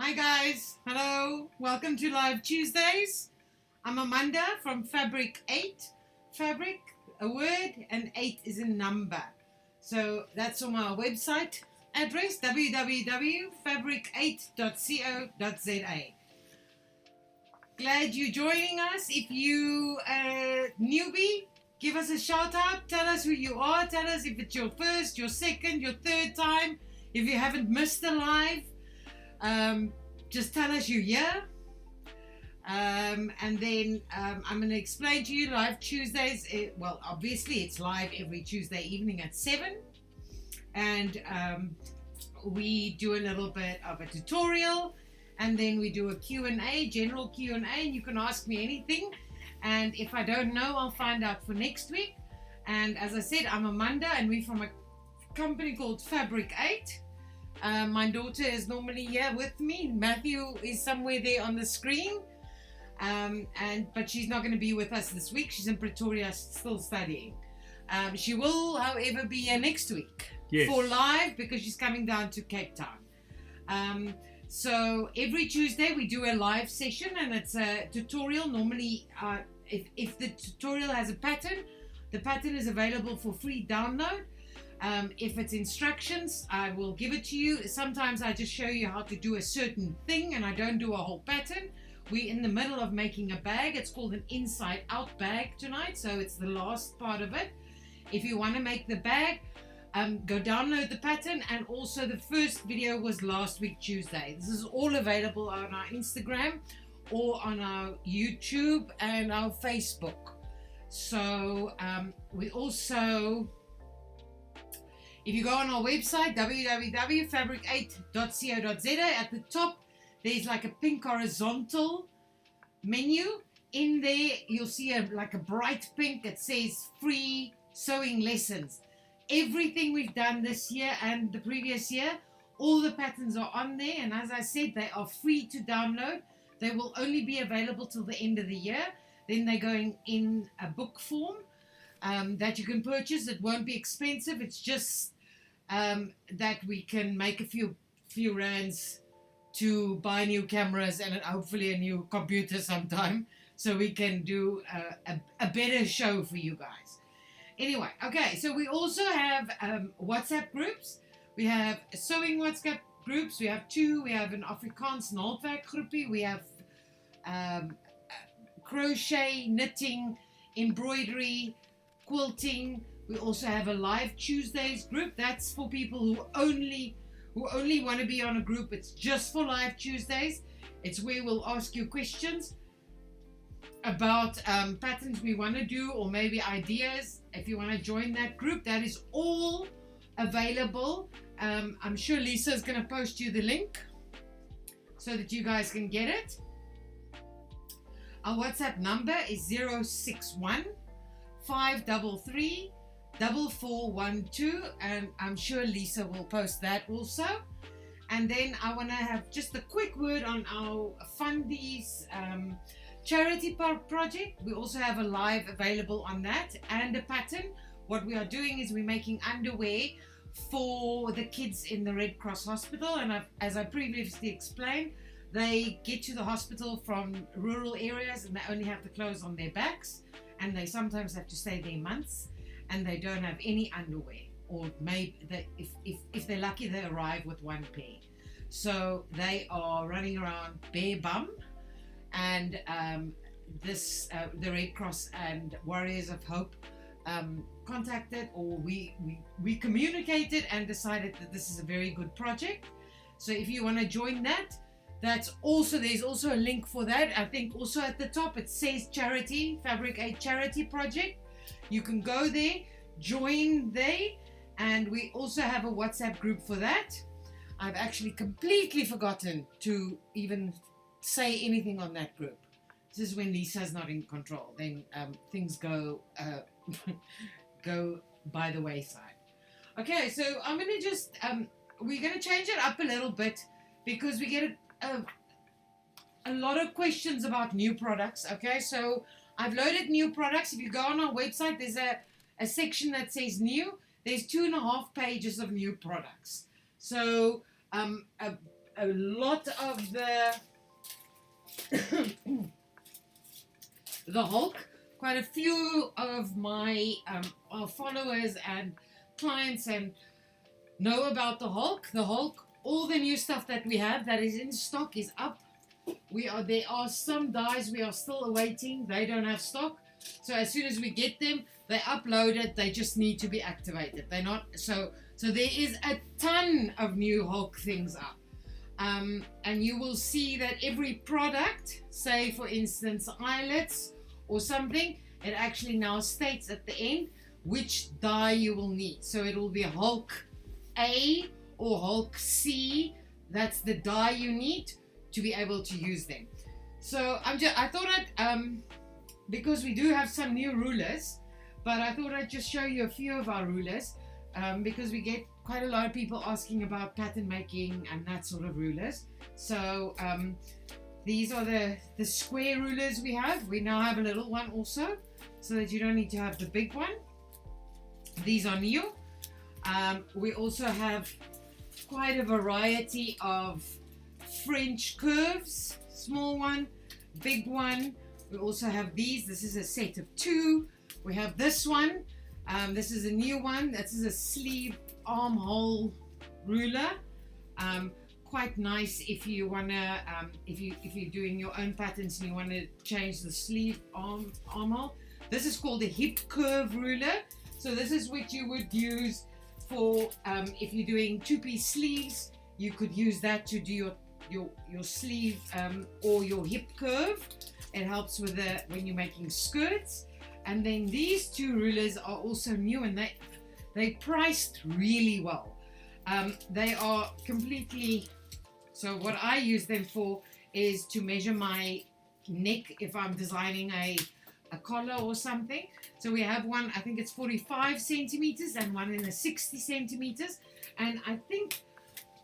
Hi guys, hello, welcome to Live Tuesdays. I'm Amanda from Fabric8. Fabric, a word, and 8 is a number. So that's on our website address, www.fabric8.co.za. Glad you're joining us. If you a newbie, give us a shout out, tell us who you are, tell us if it's your first, your second, your third time. If you haven't missed the live, just tell us you're here, and then I'm going to explain to you Live Tuesdays. Well, obviously it's live every Tuesday evening at 7, and we do a little bit of a tutorial, and then we do a Q&A, general Q&A, and you can ask me anything, and if I don't know, I'll find out for next week. And as I said, I'm Amanda, and we're from a company called Fabric8. My daughter is normally here with me. Matthew is somewhere there on the screen, but she's not going to be with us this week. She's in Pretoria still studying. She will, however, be here next week for live because she's coming down to Cape Town. So every Tuesday we do a live session, and it's a tutorial. Normally, if the tutorial has a pattern, the pattern is available for free download. If it's instructions, I will give it to you. Sometimes I just show you how to do a certain thing and I don't do a whole pattern. We're in the middle of making a bag. It's called an inside out bag tonight, so it's the last part of it. If you want to make the bag, go download the pattern, and also the first video was last week Tuesday. This is all available on our Instagram or on our YouTube and our Facebook. So we also, if you go on our website, www.fabric8.co.za, at the top, there's like a pink horizontal menu. In there, you'll see like a bright pink. It says free sewing lessons. Everything we've done this year and the previous year, all the patterns are on there. And as I said, they are free to download. They will only be available till the end of the year. Then they're going in a book form that you can purchase. It won't be expensive. It's just that we can make a few rands to buy new cameras and hopefully a new computer sometime, so we can do a better show for you guys. Anyway, okay, so we also have WhatsApp groups. We have sewing WhatsApp groups. We have two. We have an Afrikaans naaldwerk groepie. We have crochet, knitting, embroidery, quilting. We also have a Live Tuesdays group. That's for people who only want to be on a group. It's just for Live Tuesdays. It's where we'll ask you questions about patterns we want to do, or maybe ideas. If you want to join that group, that is all available. I'm sure Lisa is going to post you the link so that you guys can get it. Our WhatsApp number is 061 533 4412, and I'm sure Lisa will post that also. And then I want to have just a quick word on our Fundies charity project. We also have a live available on that and a pattern. What we are doing is we're making underwear for the kids in the Red Cross Hospital, and as I previously explained, they get to the hospital from rural areas and they only have the clothes on their backs, and they sometimes have to stay there months, and they don't have any underwear, or maybe if they're lucky they arrive with one pair. So they are running around bare bum, and the Red Cross and Warriors of Hope contacted, or we communicated and decided that this is a very good project. So if you want to join that, there's also a link for that. I think also at the top it says charity, Fabric8 charity project. You can go there, join there, and we also have a WhatsApp group for that. I've actually completely forgotten to even say anything on that group. This is when Lisa's not in control. Then things go go by the wayside. Okay, so I'm gonna just we're gonna change it up a little bit because we get a lot of questions about new products. Okay, so I've loaded new products. If you go on our website, there's a section that says new. There's 2.5 pages of new products. So a a lot of the the Hulk. Quite a few of my followers and clients and know about the Hulk. The Hulk, all the new stuff that we have that is in stock is up. There are some dyes we are still awaiting. They don't have stock. So as soon as we get them, they upload it. They just need to be activated. They're not so there is a ton of new Hulk things up. And you will see that every product, say for instance eyelets or something, it actually now states at the end which dye you will need. So it will be Hulk A or Hulk C. That's the dye you need to be able to use them. So I thought I'd because we do have some new rulers, but I thought I'd just show you a few of our rulers because we get quite a lot of people asking about pattern making and that sort of rulers. So these are the square rulers we have. We now have a little one also, so that you don't need to have the big one. These are new. We also have quite a variety of French curves, small one, big one. We also have these. This is a set of 2. We have this one. This is a new one. This is a sleeve armhole ruler. Quite nice if you wanna, if you're doing your own patterns and you want to change the sleeve armhole. This is called a hip curve ruler. So this is what you would use for if you're doing 2-piece sleeves. You could use that to do your sleeve or your hip curve. It helps with when you're making skirts. And then these 2 rulers are also new, and they priced really well. They are completely, so what I use them for is to measure my neck if I'm designing a collar or something. So we have one, I think it's 45 centimeters and one in the 60 centimeters. And I think,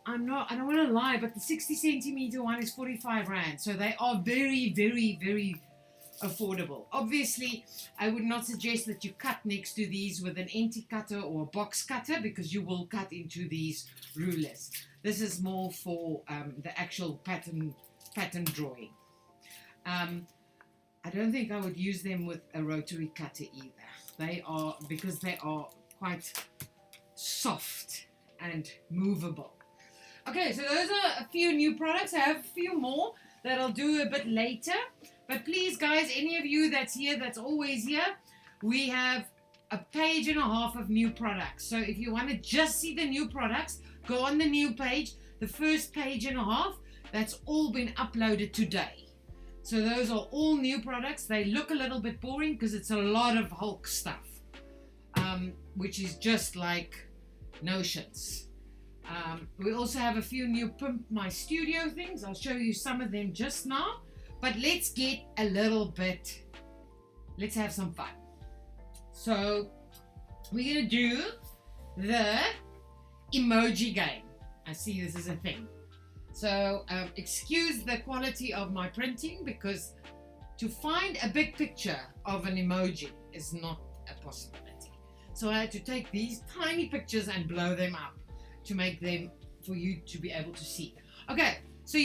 I don't want to lie, but the 60 centimeter one is 45 Rand. So they are very, very, very affordable. Obviously, I would not suggest that you cut next to these with an empty cutter or a box cutter, because you will cut into these rulers. This is more for the actual pattern drawing. I don't think I would use them with a rotary cutter either. Because they are quite soft and movable. Okay, so those are a few new products. I have a few more that I'll do a bit later. But please, guys, any of you that's here, that's always here, we have a page and a half of new products. So if you want to just see the new products, go on the new page. The first page and a half, that's all been uploaded today. So those are all new products. They look a little bit boring because it's a lot of Hulk stuff, which is just like notions. We also have a few new Pimp My Studio things. I'll show you some of them just now. But let's get a little bit, let's have some fun. So we're going to do the emoji game. I see this is a thing. So excuse the quality of my printing, because to find a big picture of an emoji is not a possibility. So I had to take these tiny pictures and blow them up to make them for you to be able to see. Okay, so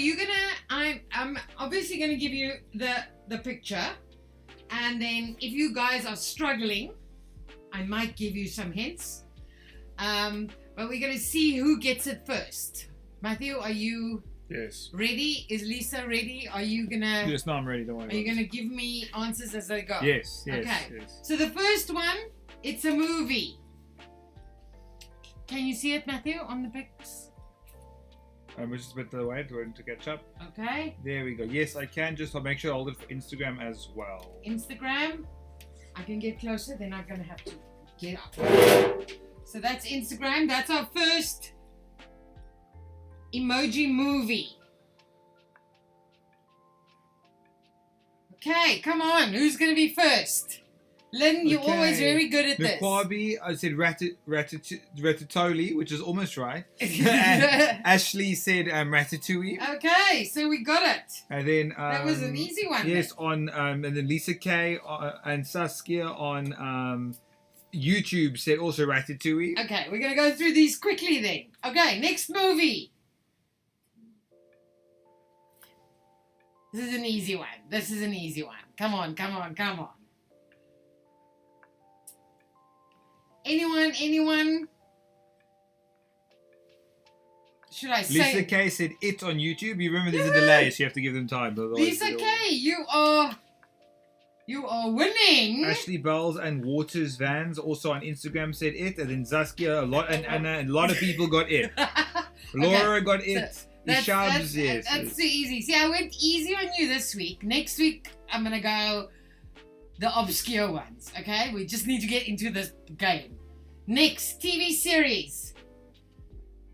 I'm obviously gonna give you the picture, and then if you guys are struggling, I might give you some hints. But we're gonna see who gets it first. Matthew, are you ready? Is Lisa ready? Are you gonna? Yes, no, I'm ready. Don't worry. Are you gonna give me answers as they go? Yes. Okay. Yes. So the first one, it's a movie. Can you see it, Matthew, on the pics? We're just a bit away to catch up. Okay. There we go. Yes, I can. Just I'll make sure I hold it for Instagram as well. Instagram. I can get closer. Then I'm gonna have to get up. So that's Instagram. That's our first emoji movie. Okay, come on. Who's gonna be first? Lynn, you're always very good at this. 𝐓𝐈𝐈𝐿, I said ratatouille, which is almost right. Ashley said ratatouille. Okay, so we got it. And then that was an easy one. Yes, on and then Lisa K and Saskia on YouTube said also ratatouille. Okay, we're gonna go through these quickly then. Okay, next movie. This is an easy one. This is an easy one. Come on, come on, come on. Anyone? Should I say? Lisa K said it on YouTube. You remember there's a delay, so you have to give them time. Lisa K, you are winning. Ashley Bells and Waters Vans also on Instagram said it, and then Saskia, a lot, and Anna, and a lot of people got it. Laura got it. That's yes. too easy. See, I went easy on you this week. Next week, I'm gonna go the obscure ones. Okay, we just need to get into this game. Next, TV series.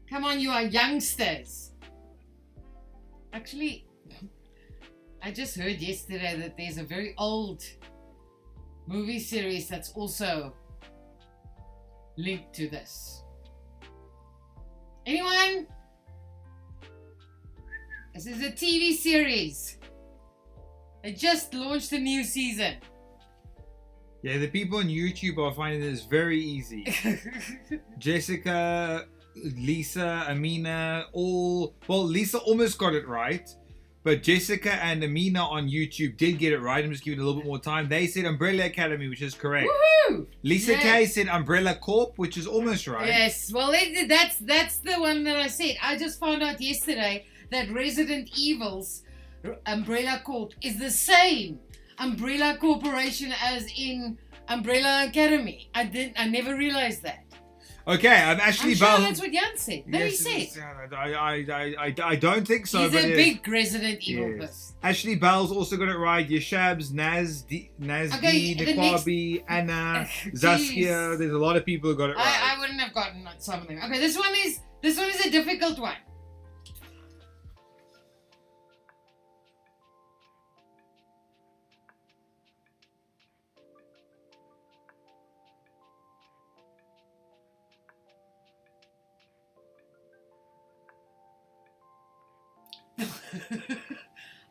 Come on, you are youngsters. Actually, I just heard yesterday that there's a very old movie series that's also linked to this. Anyone? This is a TV series. They just launched a new season. Yeah, the people on YouTube are finding this very easy. Jessica, Lisa, Amina, Lisa almost got it right. But Jessica and Amina on YouTube did get it right. I'm just giving it a little bit more time. They said Umbrella Academy, which is correct. Woohoo! Lisa K said Umbrella Corp, which is almost right. Yes, well, that's the one that I said. I just found out yesterday that Resident Evil's Umbrella Corp is the same Umbrella Corporation as in Umbrella Academy. I never realized that. Okay, I'm Ashley I'm sure Bells. that's what Jan said. No, he said. I don't think so. He's but a big Resident Evil person. Ashley Bells also got it right. Yeshabs, Nazdi, 𝐓𝐕𝐄, Anna, Saskia. There's a lot of people who got it right. I wouldn't have gotten some of them. Okay, this one is a difficult one.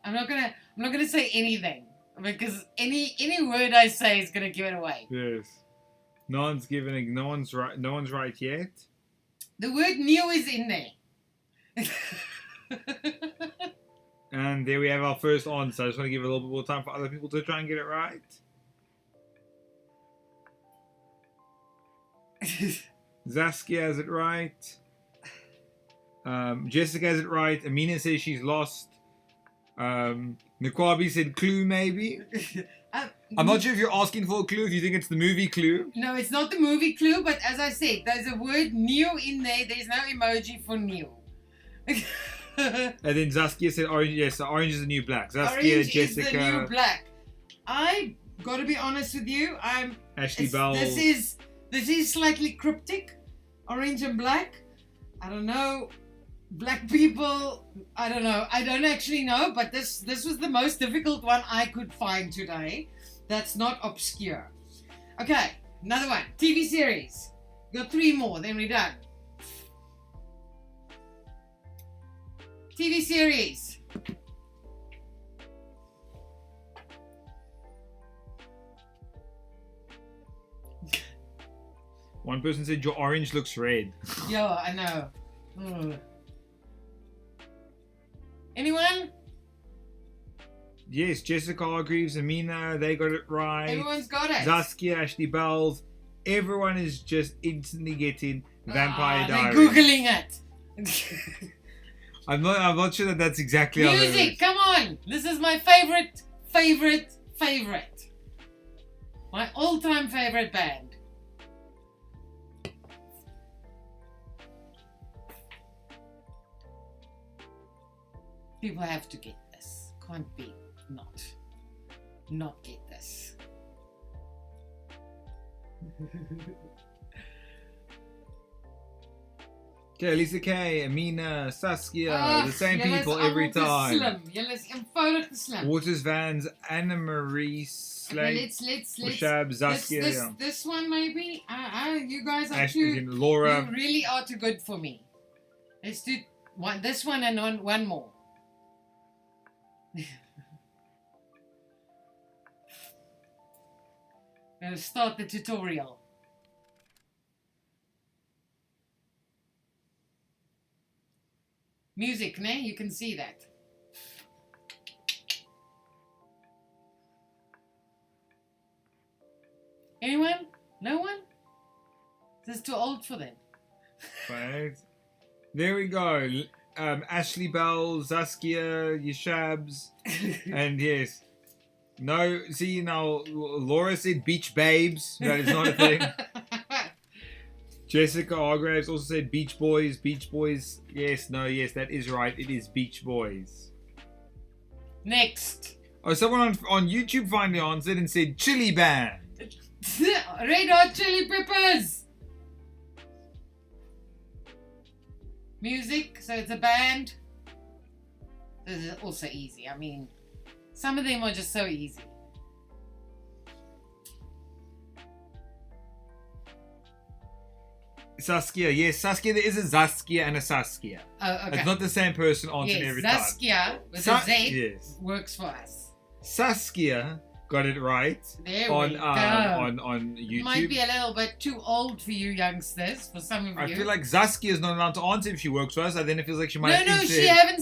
I'm not gonna say anything because any word I say is gonna give it away. Yes. No one's right yet. The word new is in there. And there we have our first answer. I just want to give a little bit more time for other people to try and get it right. Saskia has it right. Jessica has it right. Amina says she's lost. 𝐓𝐈𝐈 said clue maybe. I'm not sure if you're asking for a clue, if you think it's the movie Clue. No, it's not the movie Clue, but as I said, there's a word new in there. There's no emoji for new. And then Saskia said orange. Yes, so orange is the new black. Saskia, Orange Jessica. is the new black. I gotta be honest with you. Ashley Bells. This is slightly cryptic. Orange and black. I don't know. Black people, I don't know. I don't actually know, but this was the most difficult one I could find today. That's not obscure. Okay, another one. TV series. Got 3 more, then we're done. TV series. One person said your orange looks red. Yeah, I know. Ugh. Anyone? Yes, Jessica Hargreaves, Amina, they got it right. Everyone's got it. Saskia, Ashley Bells. Everyone is just instantly getting Vampire They're Diaries. Googling it. I'm not sure that that's exactly how it is. Music, come on. This is my favorite. My all-time favorite band. People have to get this. Can't be not get this. Okay, Lisa K, Amina, Saskia, the same people every time. Jullie eenvoudig te slim. Waters Vans, Anna Marie Slade, Let's Shab, Saskia. This one maybe. You guys are Ashley, too. Laura. You really are too good for me. Let's do this one and one more. I'm going to start the tutorial. Music, né? You can see that. No one? This is too old for them. Right. There we go. Ashley Bell, Saskia, Yeshabs, and yes. No, see now, Laura said Beach Babes. That is not a thing. Jessica Hargraves also said Beach Boys. Beach Boys. Yes, no, yes, that is right. It is Beach Boys. Next. Oh, someone on YouTube finally answered and said Chili Band. Red Hot Chili Peppers. Music, so it's a band. This is also easy. I mean, some of them are just so easy. Saskia, yes, Saskia, there is a Saskia and a Saskia. Oh, okay. It's not the same person answering Yes, every time. Saskia with a Z Yes. works for us. Saskia got it right There on we go. on YouTube. Might be a little bit too old for you youngsters, for some of you. I feel like Saskia is not allowed to answer if she works for us. And then it feels like she might. No, she haven't.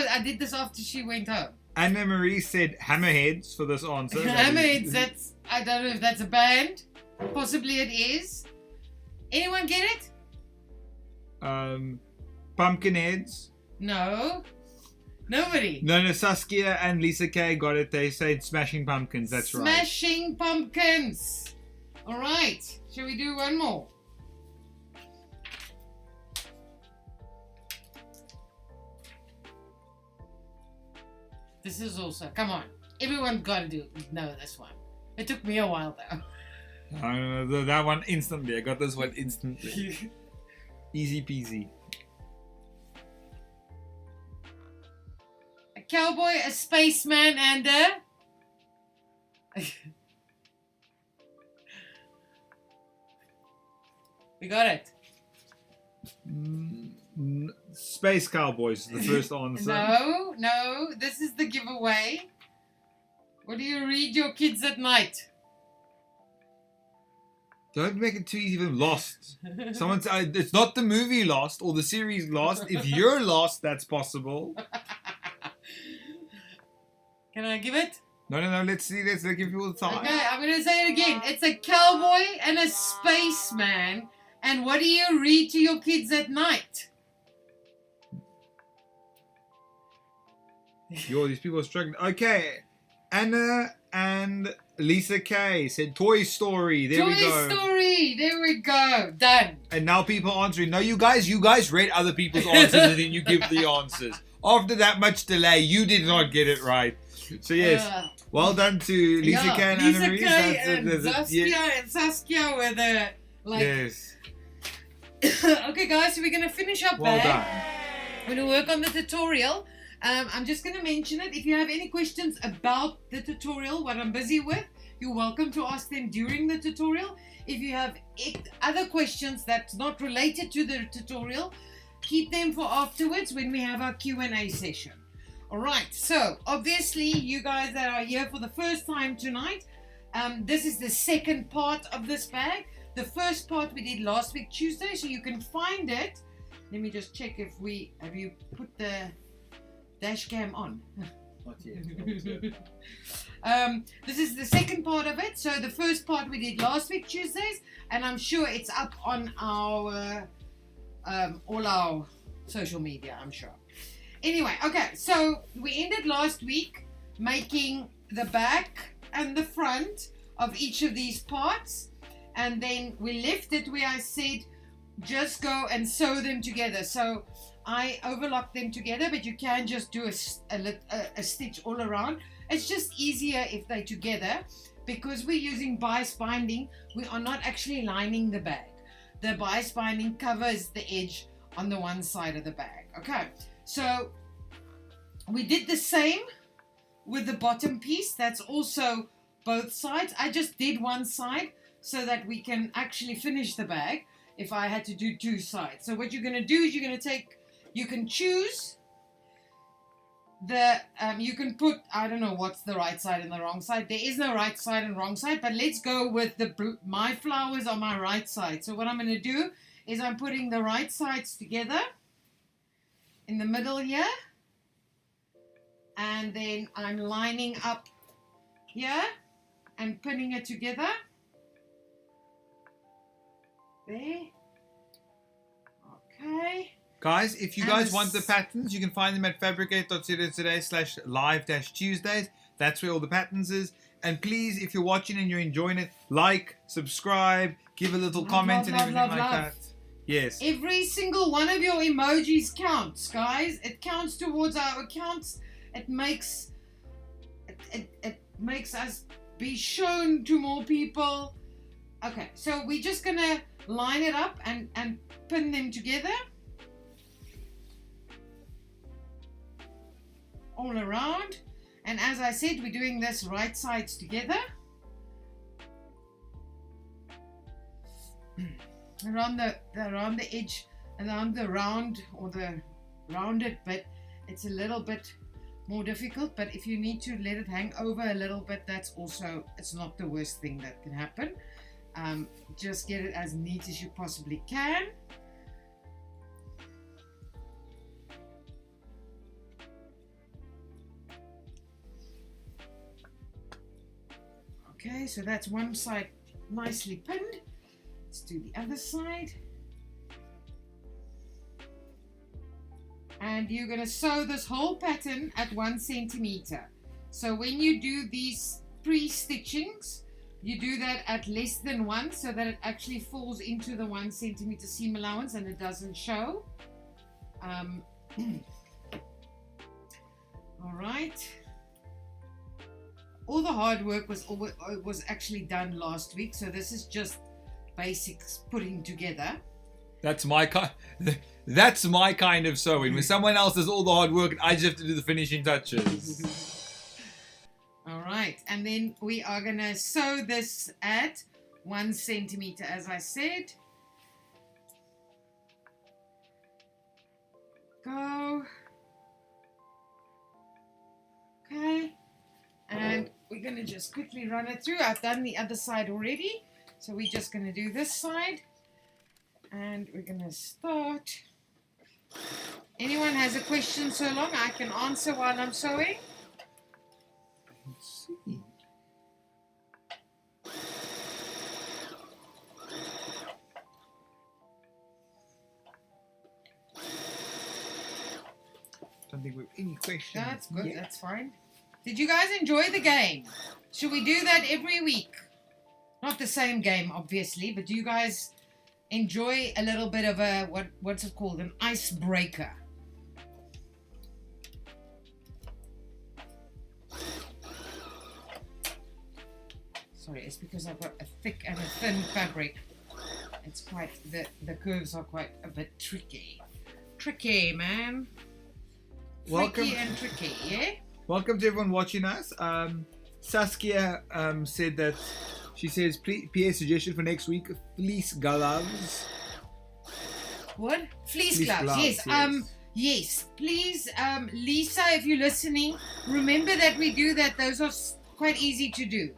I did this after she went home. Anna Marie said Hammerheads for this answer. Hammerheads. I don't know if that's a band. Possibly it is. Anyone get it? Pumpkinheads. No. Nobody. No, Saskia and Lisa K got it. They said Smashing Pumpkins. That's right. Smashing Pumpkins. All right. Shall we do one more? This is also, come on. Everyone's got to know this one. It took me a while though. I don't know, that one instantly. I got this one instantly. Easy peasy. A cowboy, a spaceman, and a... We got it. Space Cowboys, the first answer. No, this is the giveaway. What do you read your kids at night? Don't make it too easy for them. Lost. Someone said it's not the movie Lost or the series Lost. If you're lost, that's possible. Can I give it? No. Let's see. Let's give people time. Okay, I'm going to say it again. It's a cowboy and a spaceman. And what do you read to your kids at night? Yo, these people are struggling. Okay. Anna and Lisa K said Toy Story. There we go. Toy Story. There we go. Done. And now people answering. No, you guys read other people's answers and then you give the answers. After that much delay, you did not get it right. So yes, well done to Lisa K and Anna Marie. Lisa K and Saskia with the like. Yes. Okay, guys, so we're gonna finish up Well there. done. We're gonna work on the tutorial. I'm just gonna mention it. If you have any questions about the tutorial, what I'm busy with, you're welcome to ask them during the tutorial. If you have other questions that's not related to the tutorial, keep them for afterwards when we have our Q&A session. All right, so obviously you guys that are here for the first time tonight, this is the second part of this bag. The first part we did last week Tuesday, so you can find it. Let me just check if have you put the dash cam on? Not yet. This is the second part of it. So the first part we did last week Tuesdays, and I'm sure it's up on our all our social media, I'm sure. Anyway, okay, so we ended last week making the back and the front of each of these parts, and then we left it where I said just go and sew them together. So I overlocked them together, but you can just do a stitch all around. It's just easier if they're together, because we're using bias binding. We are not actually lining the bag. The bias binding covers the edge on the one side of the bag. Okay, so we did the same with the bottom piece. That's also both sides. I just did one side so that we can actually finish the bag if I had to do two sides. So what you're going to do is you can choose you can put, I don't know what's the right side and the wrong side. There is no right side and wrong side, but let's go with my flowers on my right side. So what I'm going to do is I'm putting the right sides together in the middle here, and then I'm lining up here and pinning it together. there. Okay. Guys, if you guys want the patterns, you can find them at fabric8.co.za/live-Tuesdays. That's where all the patterns is. And please, if you're watching and you're enjoying it, like, subscribe, give a little comment and everything like that. Yes. Every single one of your emojis counts, guys. It counts towards our accounts. It makes us be shown to more people. Okay, so we're just gonna line it up and pin them together all around. And as I said, we're doing this right sides together around the edge, around the round or the rounded bit. It's a little bit more difficult, but if you need to let it hang over a little bit, that's also, it's not the worst thing that can happen. Just get it as neat as you possibly can. Okay, so that's one side nicely pinned. Let's do the other side. And you're going to sew this whole pattern at 1 centimeter. So when you do these pre-stitchings, you do that at less than 1 so that it actually falls into the 1 centimeter seam allowance and it doesn't show. All right. All the hard work was actually done last week, so this is just basics putting together. That's my kind of sewing. When someone else does all the hard work, I just have to do the finishing touches. All right, and then we are gonna sew this at 1 centimeter, as I said. Go. Okay. And we're going to just quickly run it through. I've done the other side already. So we're just going to do this side. And we're going to start. Anyone has a question so long I can answer while I'm sewing? Let's see. Don't think we have any questions. That's good. Yeah. That's fine. Did you guys enjoy the game? Should we do that every week? Not the same game, obviously, but do you guys enjoy a little bit of a, what's it called, an icebreaker? Sorry, it's because I've got a thick and a thin fabric. It's quite, the curves are quite a bit tricky. Tricky, man. Tricky and tricky, yeah? Welcome to everyone watching us. Saskia said that she says, PA suggestion for next week, fleece gloves. What? Fleece gloves, yes. Yes, please, Lisa, if you're listening, remember that we do that. Those are quite easy to do.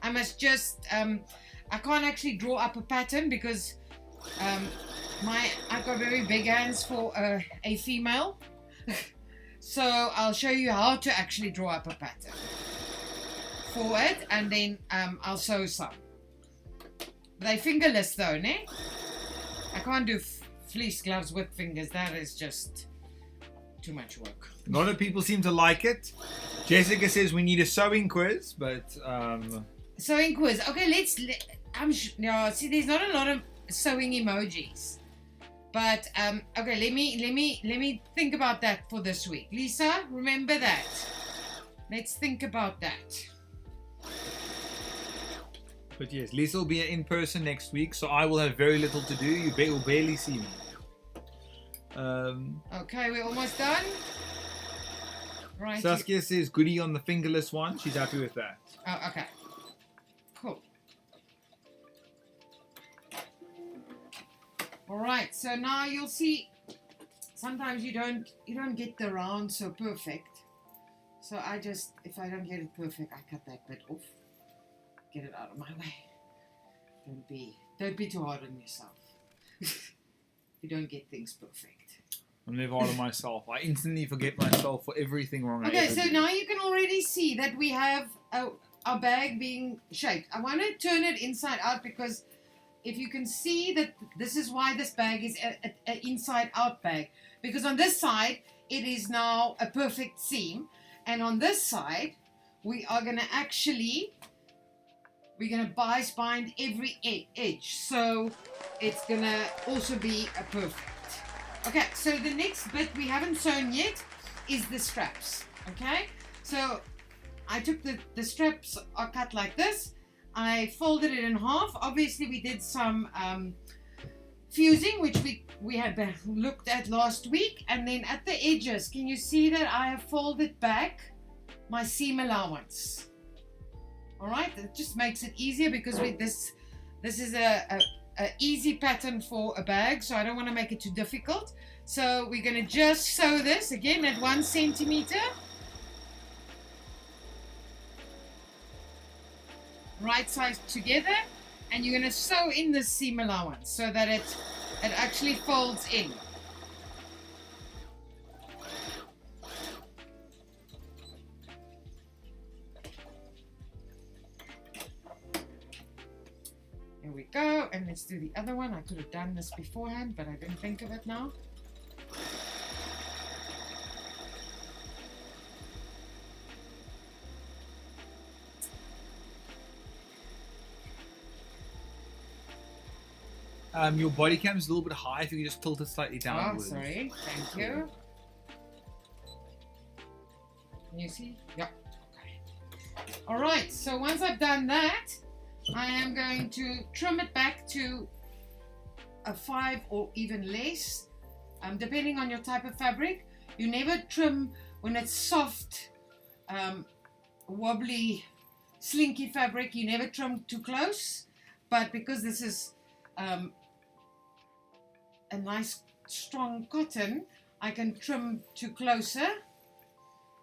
I must just, I can't actually draw up a pattern because I've got very big hands for a female. So I'll show you how to actually draw up a pattern for it, and then I'll sew some. They fingerless though, ne? I can't do fleece gloves with fingers. That is just too much work. A lot of people seem to like it. Jessica says we need a sewing quiz, but sewing quiz. Okay, no, see, there's not a lot of sewing emojis. But okay, let me think about that for this week. Lisa, remember that. Let's think about that. But yes, Lisa will be in person next week, so I will have very little to do. You will barely see me. Okay, we're almost done. Right. Saskia says goodie on the fingerless one. She's happy with that. Oh, okay. Cool. All right, so now you'll see sometimes you don't get the round so perfect. So I just, if I don't get it perfect, I cut that bit off. Get it out of my way. Don't be too hard on yourself. You don't get things perfect. I'm never hard on myself. I instantly forget myself for everything wrong. Okay, so now you can already see that we have our bag being shaped. I want to turn it inside out because if you can see that this is why this bag is an inside out bag, because on this side it is now a perfect seam, and on this side we are going to actually bias bind every edge, so it's going to also be a perfect. Okay, so the next bit we haven't sewn yet is the straps. Okay, so I took the straps are cut like this. I folded it in half. Obviously we did some fusing, which we had looked at last week, and then at the edges, can you see that I have folded back my seam allowance? All right, it just makes it easier because this is a easy pattern for a bag, so I don't want to make it too difficult. So we're going to just sew this again at 1 centimeter. Right sides together, and you're going to sew in the seam allowance so that it actually folds in. There we go, and let's do the other one. I could have done this beforehand, but I didn't think of it now. Your body cam is a little bit high. If you could just tilt it slightly downwards. Oh, sorry. Thank you. Can you see? Yep. Okay. All right. So once I've done that, I am going to trim it back to a 5 or even less, depending on your type of fabric. You never trim when it's soft, wobbly, slinky fabric. You never trim too close. But because this is a nice strong cotton, I can trim to closer.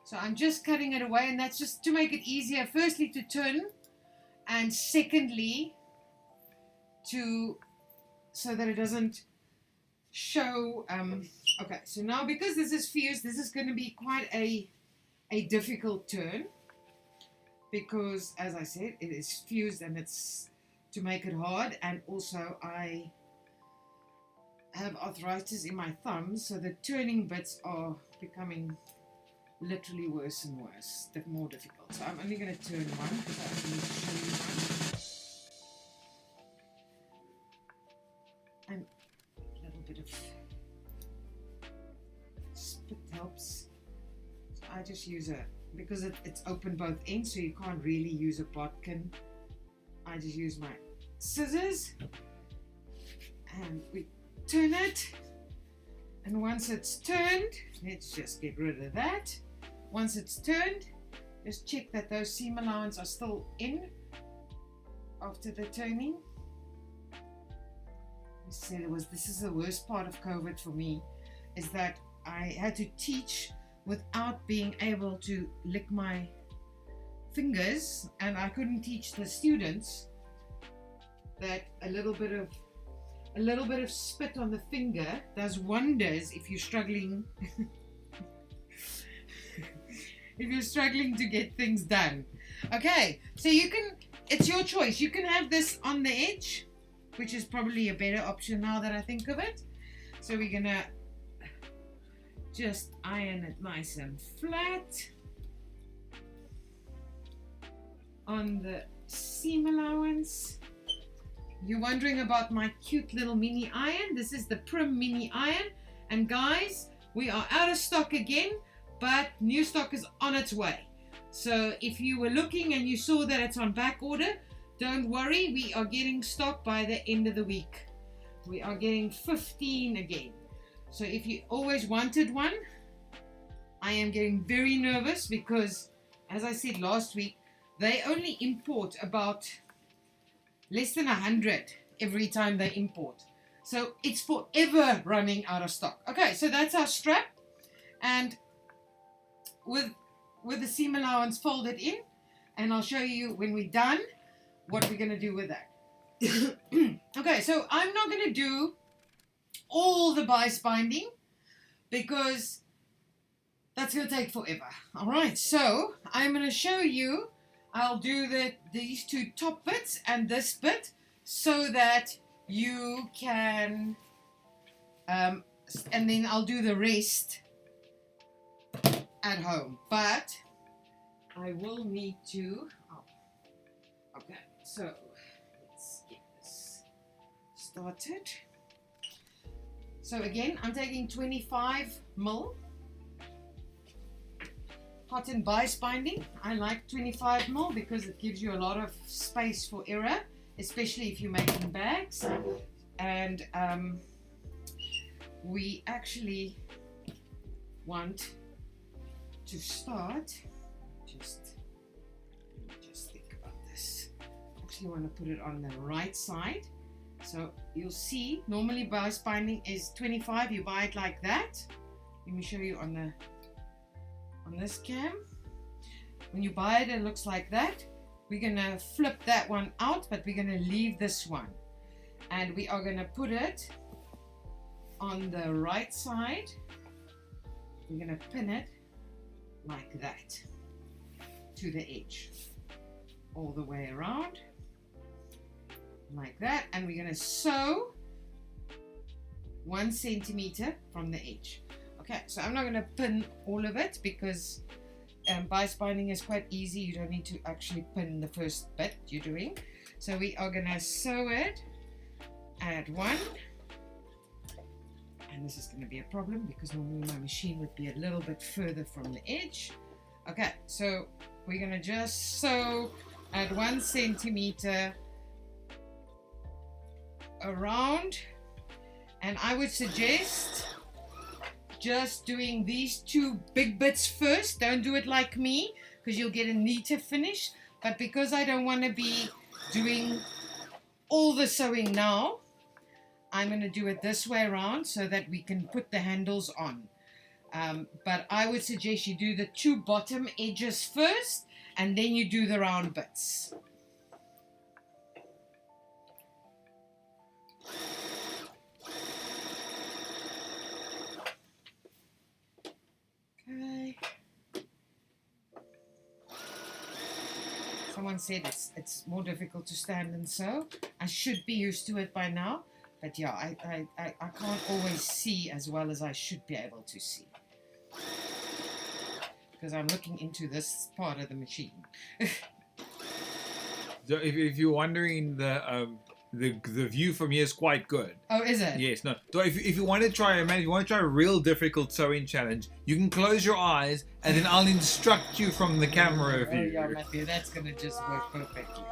So I'm just cutting it away, and that's just to make it easier, firstly to turn, and secondly so that it doesn't show. Okay, so now because this is fused, this is going to be quite a difficult turn, because as I said, it is fused and it's to make it hard, and also I have arthritis in my thumbs, so the turning bits are becoming literally worse and worse, more difficult. So I'm only going to turn one because I actually need to show you one. And a little bit of spit helps. So I just use because it's open both ends, so you can't really use a bodkin. I just use my scissors, and we turn it, and once it's turned, let's just get rid of that. Once it's turned, just check that those seam allowance are still in after the turning. I said this is the worst part of COVID for me, is that I had to teach without being able to lick my fingers, and I couldn't teach the students that a little bit of spit on the finger does wonders if you're struggling if you're struggling to get things done. Okay, so it's your choice. You can have this on the edge, which is probably a better option now that I think of it. So we're gonna just iron it nice and flat on the seam allowance. You're wondering about my cute little mini iron. This is the Prim mini iron, and guys, we are out of stock again, but new stock is on its way. So if you were looking and you saw that it's on back order, don't worry, we are getting stock by the end of the week. We are getting 15 again. So if you always wanted one, I am getting very nervous because, as I said last week, they only import about less than 100 every time they import. So it's forever running out of stock. Okay, so that's our strap. And with the seam allowance folded in, and I'll show you when we're done what we're going to do with that. Okay, so I'm not going to do all the bias binding because that's going to take forever. All right, so I'm going to show you. I'll do these two top bits and this bit so that you can, and then I'll do the rest at home. But I will need to, okay, so let's get this started. So again, I'm taking 25 mil cotton bias binding. I like 25 mil because it gives you a lot of space for error, especially if you're making bags. And we actually want to start, just think about this. Actually want to put it on the right side. So you'll see normally bias binding is 25. You buy it like that. Let me show you on this cam. When you buy it, it looks like that. We're gonna flip that one out, but we're gonna leave this one, and we are gonna put it on the right side. We're gonna pin it like that to the edge, all the way around like that, and we're gonna sew 1 centimeter from the edge. Okay, so I'm not going to pin all of it because bias binding is quite easy. You don't need to actually pin the first bit you're doing. So we are going to sew it at 1. And this is going to be a problem because normally my machine would be a little bit further from the edge. Okay, so we're going to just sew at 1 centimeter around. And I would suggest just doing these 2 big bits first. Don't do it like me because you'll get a neater finish. But because I don't want to be doing all the sewing now, I'm going to do it this way around so that we can put the handles on. But I would suggest you do the 2 bottom edges first and then you do the round bits. Okay. Someone said it's more difficult to stand and sew. I should be used to it by now, but yeah, I can't always see as well as I should be able to see because I'm looking into this part of the machine. So if you're wondering, the view from here is quite good. Oh, is it? Yes. No. So if you want to try, man, if you want to try a real difficult sewing challenge, you can close your eyes and then I'll instruct you from the camera view. Oh yeah, Matthew, that's gonna just work perfectly.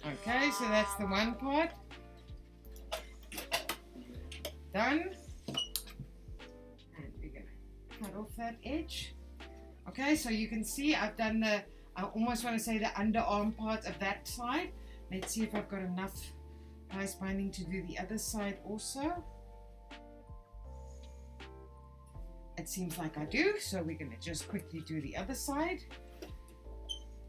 Okay, so that's the one part done, and we're gonna cut off that edge. Okay, so you can see I've done I almost want to say the underarm part of that side. Let's see if I've got enough bias binding to do the other side also. It seems like I do, so we're going to just quickly do the other side.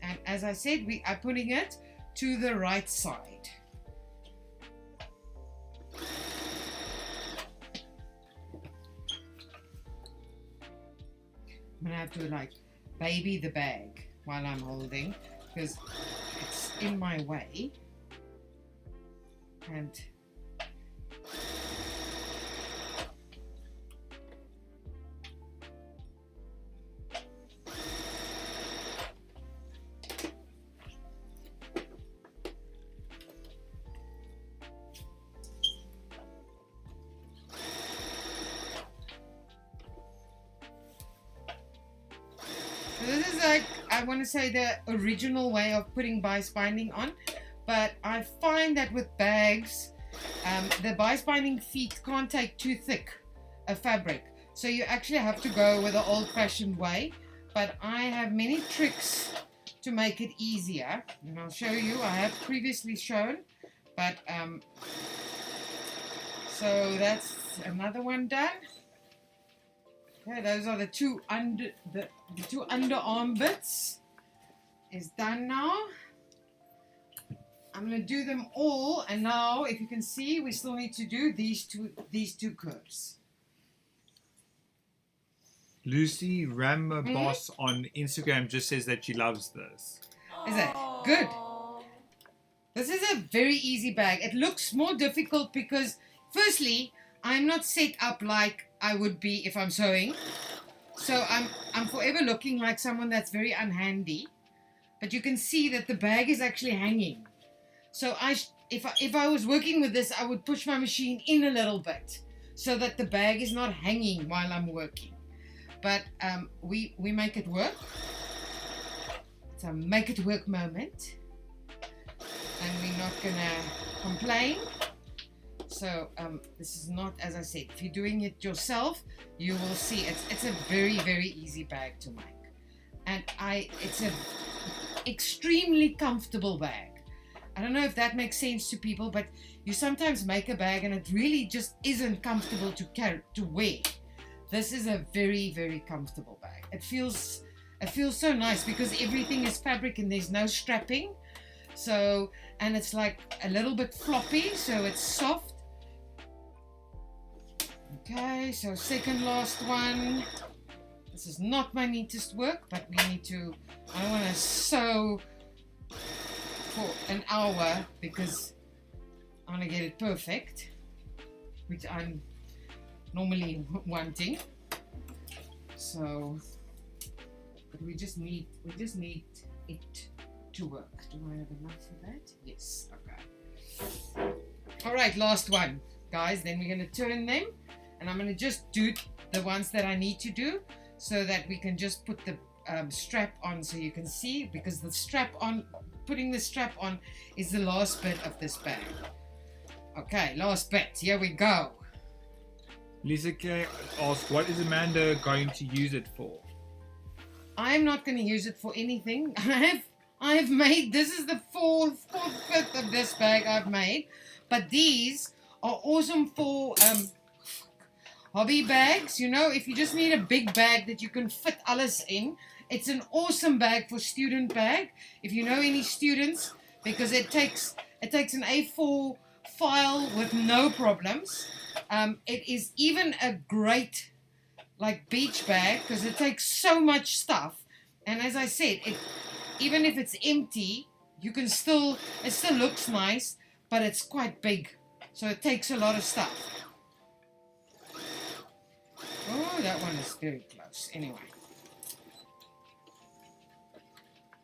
And as I said, we are putting it to the right side. I'm going to have to like baby the bag while I'm holding because it's in my way, and this is like, I want to say the original way of putting bias binding on, but I find that with bags, the bias binding feet can't take too thick a fabric, so you actually have to go with the old-fashioned way. But I have many tricks to make it easier, and I'll show you. I have previously shown, but so that's another one done. Okay, those are the two underarm bits is done now. I'm going to do them all, and now if you can see, we still need to do these two curves. Lucy Ramboss on Instagram just says that she loves this. Is it good? This is a very easy bag. It looks more difficult because, firstly, I'm not set up like I would be if I'm sewing. So I'm forever looking like someone that's very unhandy. But you can see that the bag is actually hanging. So if I was working with this, I would push my machine in a little bit so that the bag is not hanging while I'm working. But we make it work. It's a make it work moment. And we're not gonna complain. So this is not, as I said, if you're doing it yourself, you will see it's a very, very easy bag to make. And it's an extremely comfortable bag. I don't know if that makes sense to people, but you sometimes make a bag and it really just isn't comfortable to wear. This is a very, very comfortable bag. It feels so nice because everything is fabric and there's no strapping. So, and it's like a little bit floppy, so it's soft. Okay, so second last one. This is not my neatest work, but we need to, I don't want to sew for an hour because I want to get it perfect, which I'm normally wanting. So, but we just need it to work. Do I have enough for that? Yes, okay. All right, last one, guys. Then we're going to turn them, and I'm going to just do the ones that I need to do so that we can just put the strap on so you can see, because the strap on, putting the strap on is the last bit of this bag. Okay, last bit. Here we go. Lisa K asked, what is Amanda going to use it for? I'm not going to use it for anything. I have made, this is the fifth of this bag I've made, but these are awesome for hobby bags. You know, if you just need a big bag that you can fit alles in, it's an awesome bag for student bag. If you know any students, because it takes an A4 file with no problems. It is even a great like beach bag because it takes so much stuff, and as I said, even if it's empty, you can it still looks nice, but it's quite big, so it takes a lot of stuff. Oh, that one is very close. Anyway,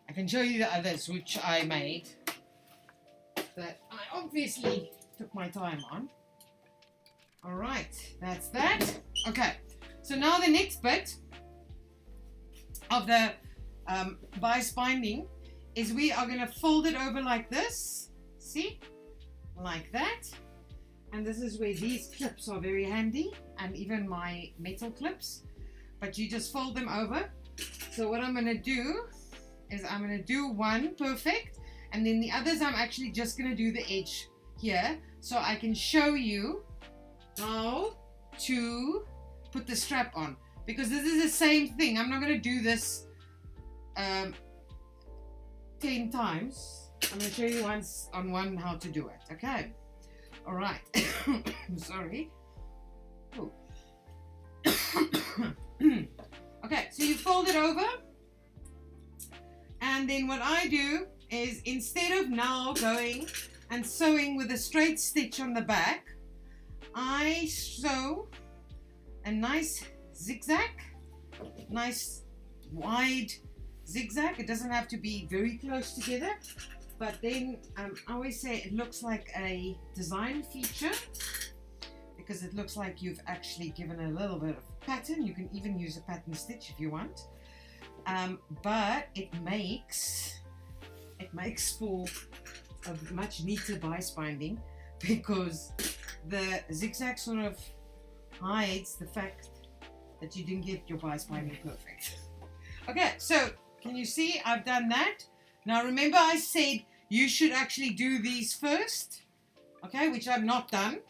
I can show you the others which I made that I obviously took my time on. All right, that's that. Okay, so now the next bit of the bias binding is we are going to fold it over like this. See? Like that. And this is where these clips are very handy, and even my metal clips. But you just fold them over. So what I'm going to do is I'm going to do one perfect, and then the others I'm actually just going to do the edge here so I can show you how to put the strap on, because this is the same thing. I'm not going to do this 10 times. I'm going to show you once on one how to do it. Okay, all right. Sorry. Oh. Okay, so you fold it over, and then what I do is, instead of now going and sewing with a straight stitch on the back, I sew a nice zigzag, nice wide zigzag. It doesn't have to be very close together, but then I always say it looks like a design feature because it looks like you've actually given a little bit of pattern. You can even use a pattern stitch if you want, but it makes for a much neater bias binding, because the zigzag sort of hides the fact that you didn't get your bias binding perfect. Okay, so can you see I've done that? Now remember I said you should actually do these first, okay, which I've not done,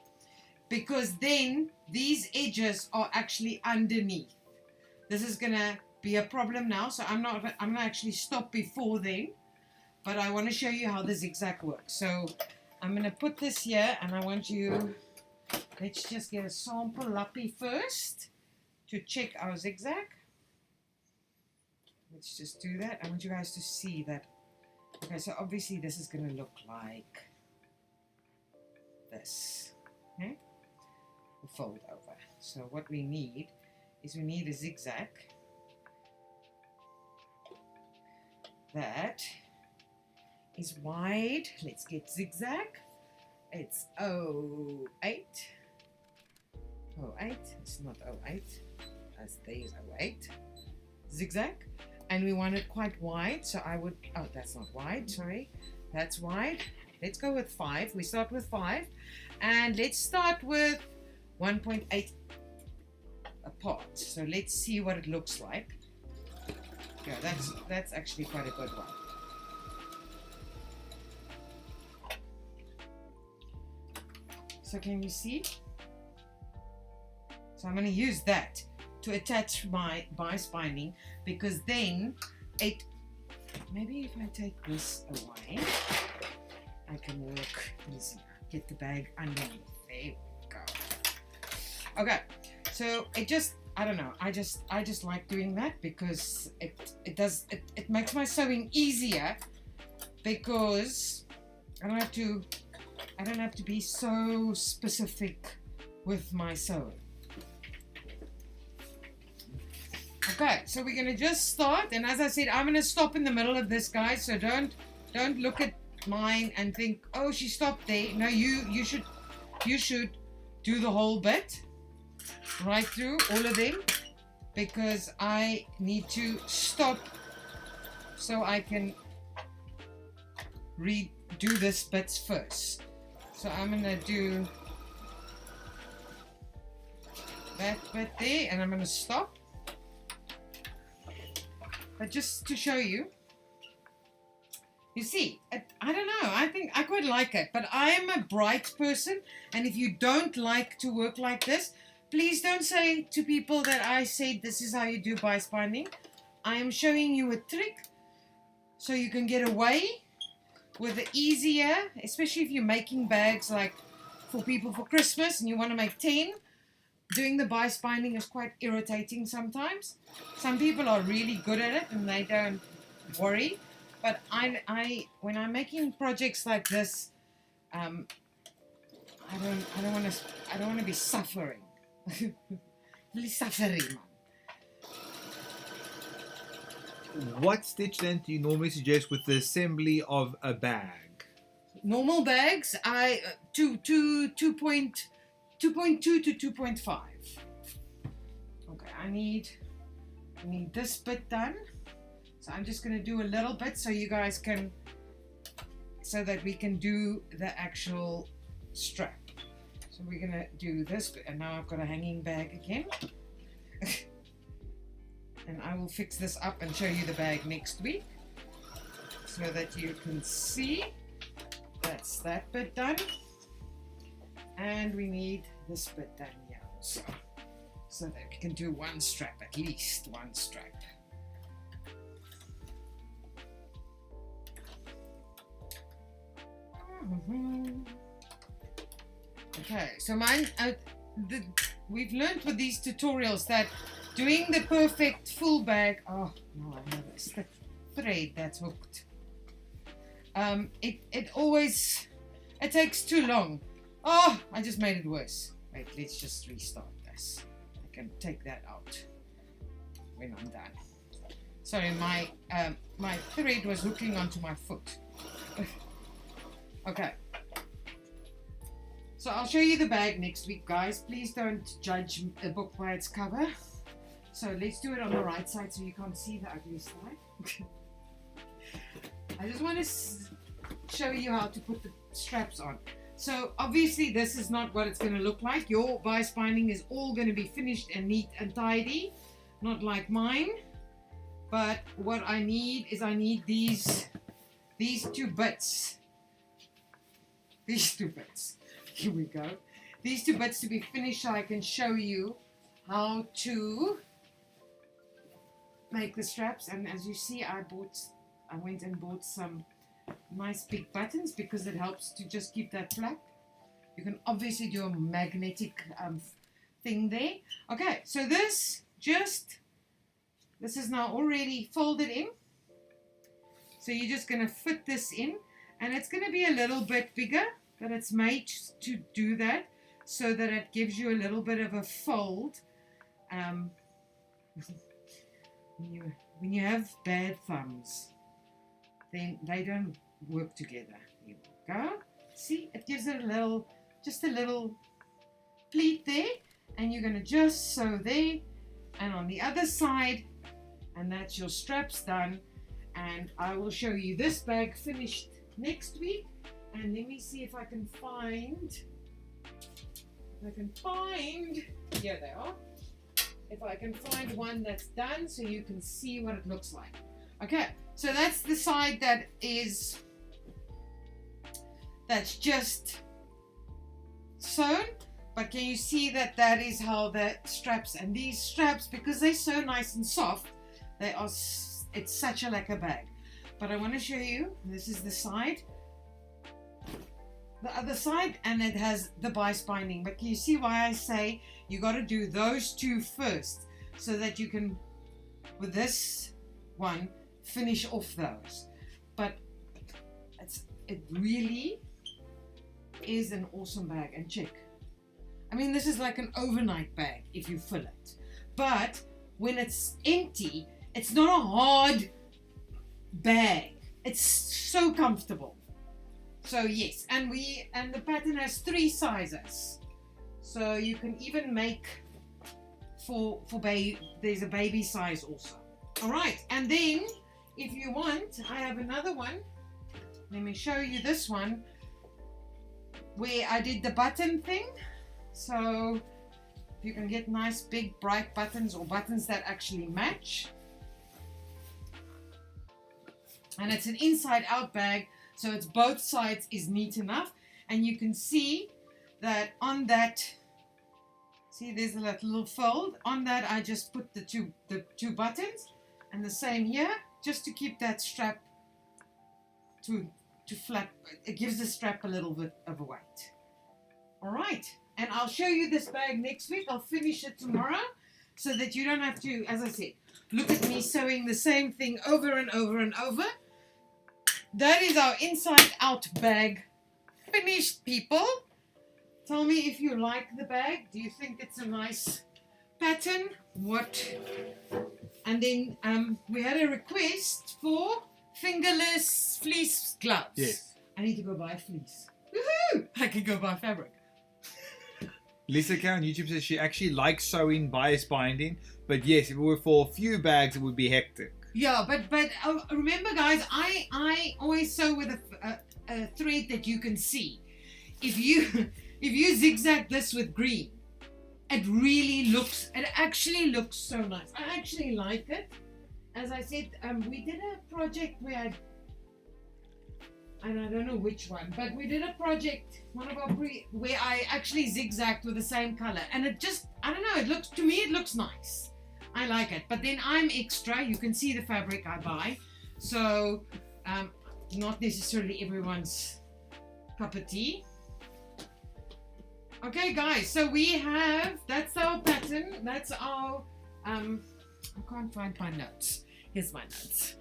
because then these edges are actually underneath. This is gonna be a problem now, so I'm gonna actually stop before then, but I want to show you how the zigzag works. So I'm going to put this here, and I want you, let's just get a sample lappy first to check our zigzag. Let's just do that. I want you guys to see that Okay, so obviously this is going to look like this. Okay? The fold over. So what we need is we need a zigzag that is wide. Let's get zigzag. It's 08. 08. It's not 08. There's 08. Zigzag. And we want it quite wide. So I would, oh, that's not wide. Sorry. That's wide. Let's go with 5. We start with 5. And let's start with 1.8 apart. So let's see what it looks like. Yeah, that's actually quite a good one. So can you see? So I'm going to use that to attach my bias binding, because then it, maybe if I take this away, I can work easier. Get the bag underneath. There we go. Okay, so it just, I don't know, I just like doing that because it makes my sewing easier, because I don't have to be so specific with my sewing. Okay, so we're gonna just start, and as I said, I'm gonna stop in the middle of this, guys. So don't look at mine and think, oh, she stopped there. No, you should do the whole bit right through, all of them, because I need to stop so I can do this bits first. So I'm gonna do that bit there, and I'm gonna stop. But just to show you, you see, I don't know, I think I quite like it, but I am a bright person, and if you don't like to work like this, please don't say to people that I said this is how you do bias binding. I am showing you a trick so you can get away with it easier, especially if you're making bags like for people for Christmas and you want to make 10. Doing the bias binding is quite irritating sometimes. Some people are really good at it and they don't worry. But I when I'm making projects like this, I don't want to be suffering. Really suffering, man. What stitch length do you normally suggest with the assembly of a bag? Normal bags, I 2.2 to 2.5. Okay, I need this bit done. So I'm just going to do a little bit so you guys can, so that we can do the actual strap. So we're going to do this bit, and now I've got a hanging bag again. And I will fix this up and show you the bag next week so that you can see. That's that bit done. And we need this bit done here also, so that we can do one strap, at least one strap. Okay, so mine, we've learned with these tutorials that doing the perfect full bag, oh no, I have this thread that's hooked. It takes too long. Oh, I just made it worse. Wait, let's just restart this. I can take that out when I'm done. Sorry, my thread was hooking onto my foot. Okay. So I'll show you the bag next week, guys. Please don't judge a book by its cover. So let's do it on the right side so you can't see the ugly side. I just want to show you how to put the straps on. So obviously this is not what it's going to look like. Your bias binding is all going to be finished and neat and tidy, not like mine. But what I need is these two bits. These two bits. Here we go. These two bits to be finished so I can show you how to make the straps. And as you see, I went and bought some nice big buttons because it helps to just keep that flap. You can obviously do a magnetic thing there. Okay, so this is now already folded in. So you're just going to fit this in, and it's going to be a little bit bigger, but it's made to do that so that it gives you a little bit of a fold. When you have bad thumbs, then they don't work together. Here we go. See, it gives it just a little pleat there, and you're going to just sew there and on the other side, and that's your straps done. And I will show you this bag finished next week. And let me see if I can find, here they are. If I can find one that's done so you can see what it looks like. Okay, so that's the side that's just sewn. But can you see that is how the straps, and these straps, because they're so nice and soft, it's such a lekker bag. But I want to show you, this is the side, the other side, and it has the bias binding. But can you see why I say you got to do those two first, so that you can, with this one, finish off those. But it really is an awesome bag. And check, I mean, this is like an overnight bag if you fill it, but when it's empty, it's not a hard bag. It's so comfortable. So yes, and the pattern has 3 sizes, so you can even make for baby. There's a baby size also. All right, and then if you want, I have another one. Let me show you this one where I did the button thing. So you can get nice big bright buttons, or buttons that actually match. And it's an inside out bag, so it's both sides is neat enough. And you can see that on that, see there's a little fold. On that I just put the two buttons, and the same here, just to keep that strap to flat. It gives the strap a little bit of a weight. All right, and I'll show you this bag next week. I'll finish it tomorrow, so that you don't have to, as I said, look at me sewing the same thing over and over and over. That is our inside out bag finished, people. Tell me if you like the bag. Do you think it's a nice pattern? And then we had a request for fingerless fleece gloves. Yes. I need to go buy fleece. Woohoo! I can go buy fabric. 𝐓𝐷𝐾𝐄 on YouTube says she actually likes sewing bias binding, but yes, if it were for a few bags, it would be hectic. Yeah, but remember, guys, I always sew with a thread that you can see. If you zigzag this with green, it actually looks so nice. I actually like it. As I said, we did a project where and I don't know which one, but we did a project, where I actually zigzagged with the same color, and it just, I don't know, to me it looks nice. I like it. But then I'm extra. You can see the fabric I buy. So not necessarily everyone's cup of tea. Okay, guys. So that's our pattern. That's our, I can't find my notes. Here's my notes.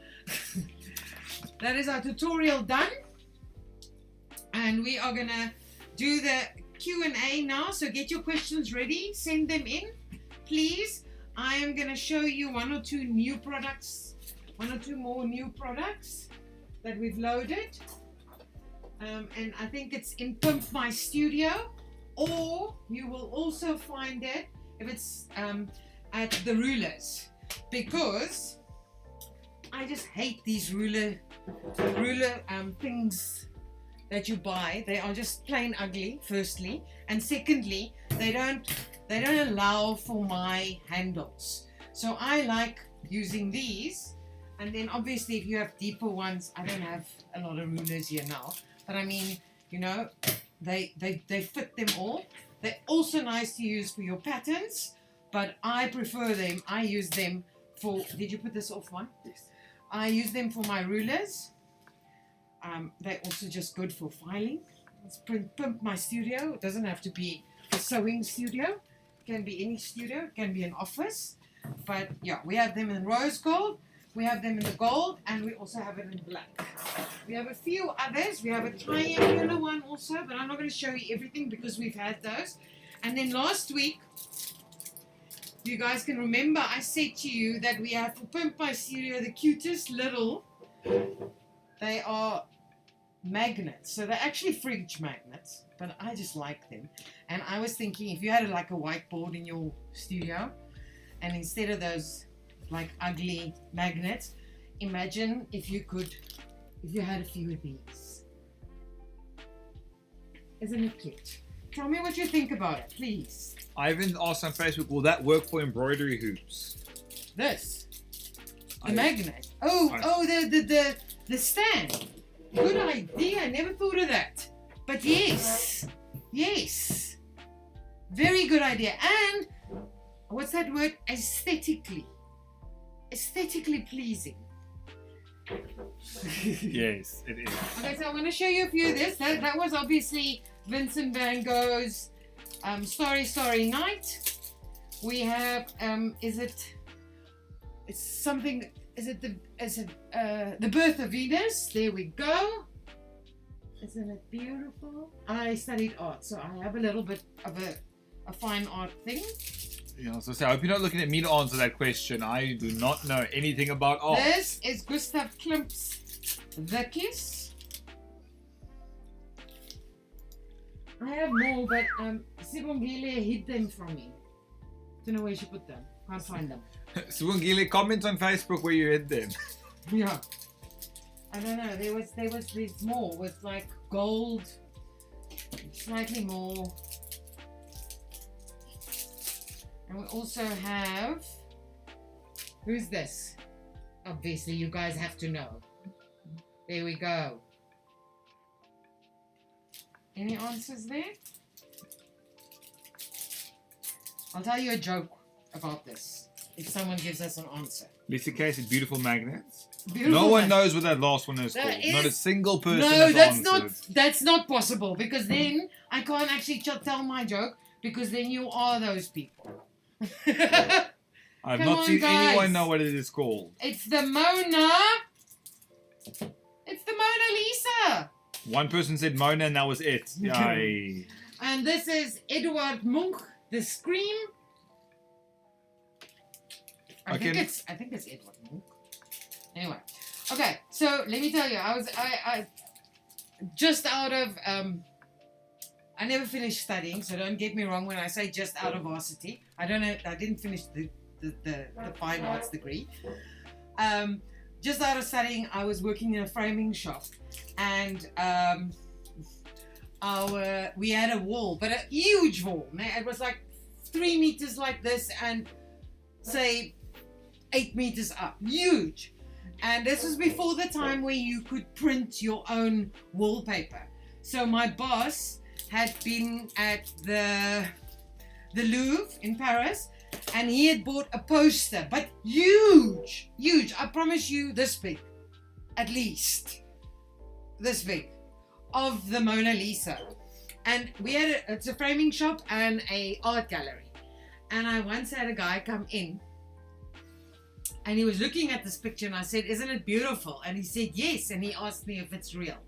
That is our tutorial done. And we are going to do the Q&A now. So get your questions ready. Send them in, please. I am going to show you 1 or 2 new products, 1 or 2 more new products that we've loaded. And I think it's in Pimp My Studio, or you will also find it if it's at the rulers, because I just hate these ruler things that you buy. They are just plain ugly, firstly, and secondly, they don't allow for my handles. So I like using these. And then obviously if you have deeper ones, I don't have a lot of rulers here now, but I mean, you know, they fit them all. They're also nice to use for your patterns, but I prefer them. I use them for, did you put this off one? Yes. I use them for my rulers. They're also just good for filing. Let's Pimp My Studio. It doesn't have to be a sewing studio. It can be any studio. It can be an office. But yeah, we have them in rose gold. We have them in the gold, and we also have it in black. We have a few others. We have a triangular one also, but I'm not going to show you everything because we've had those. And then last week, you guys can remember I said to you that we have for 𝐕𝐵𝐶𝐈𝐈 the cutest little, they are magnets. So they're actually fridge magnets, but I just like them. And I was thinking if you had like a whiteboard in your studio, and instead of those like ugly magnets, imagine if you had a few of these. Isn't it cute? Tell me what you think about it, please. Ivan asked on Facebook, will that work for embroidery hoops? This. The magnet. The stand. Good idea. I never thought of that. But yes. Yes. Very good idea. And what's that word? Aesthetically. Aesthetically pleasing. Yes, it is. Okay, so I want to show you a few of this. That was obviously Vincent van Gogh's Starry Starry Night. We have the Birth of Venus. There we go. Isn't it beautiful? I studied art, so I have a little bit of a fine art thing. Yeah, so I hope you're not looking at me to answer that question. I do not know anything about art. This is Gustav Klimt's The Kiss. I have more, but 𝐓𝐈𝐈𝐄𝐒 hid them from me. Don't know where she put them. Can't find them. 𝐓𝐈𝐈𝐄𝐒, comment on Facebook where you hid them. Yeah. I don't know. There was these more with like gold, slightly more. And we also have, who's this? Obviously, you guys have to know. There we go. Any answers there? I'll tell you a joke about this if someone gives us an answer. Lisa K said beautiful magnets. Beautiful no one knows what that last one is called. Not a single person has answered. That's not possible, because then I can't actually tell my joke, because then you are those people. I've not seen anyone know what it is called. It's the Mona Lisa. One person said Mona and that was it. Yay. And this is Edvard Munch, The Scream. I think it's Edvard Munch. Anyway, okay. So let me tell you, I just out of I never finished studying, so don't get me wrong when I say just out of varsity. I didn't finish the fine arts degree. Just out of studying, I was working in a framing shop, and we had a wall, but a huge wall. It was like 3 meters like this, and say 8 meters up, huge. And this was before the time where you could print your own wallpaper. So my boss had been at the Louvre in Paris, and he had bought a poster, but huge, I promise you, this big, at least this big, of the Mona Lisa. And we had it's a framing shop and a art gallery, and I once had a guy come in, and he was looking at this picture, and I said, isn't it beautiful? And he said yes, and he asked me if it's real.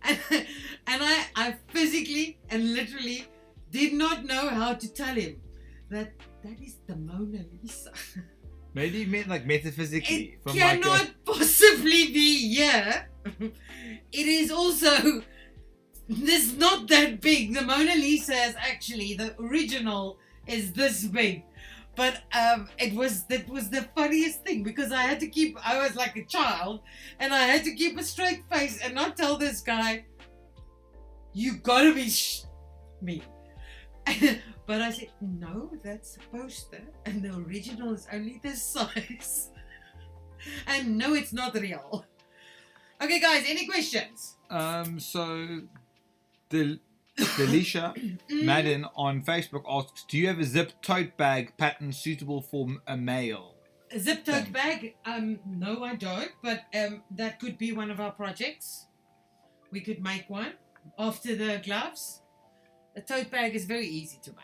And I physically and literally did not know how to tell him that is the Mona Lisa. Maybe you meant like metaphysically. It cannot possibly be here. It is also, this not that big. The Mona Lisa is actually, the original is this big. But that was the funniest thing, because I was like a child, and I had to keep a straight face and not tell this guy, you gotta be me. But I said, no, that's a poster, and the original is only this size. And no, it's not real. Okay, guys, any questions? So Delisha Madden on Facebook asks, do you have a zip tote bag pattern suitable for a male? A zip tote bag? No, I don't, but that could be one of our projects. We could make one after the gloves. A tote bag is very easy to make.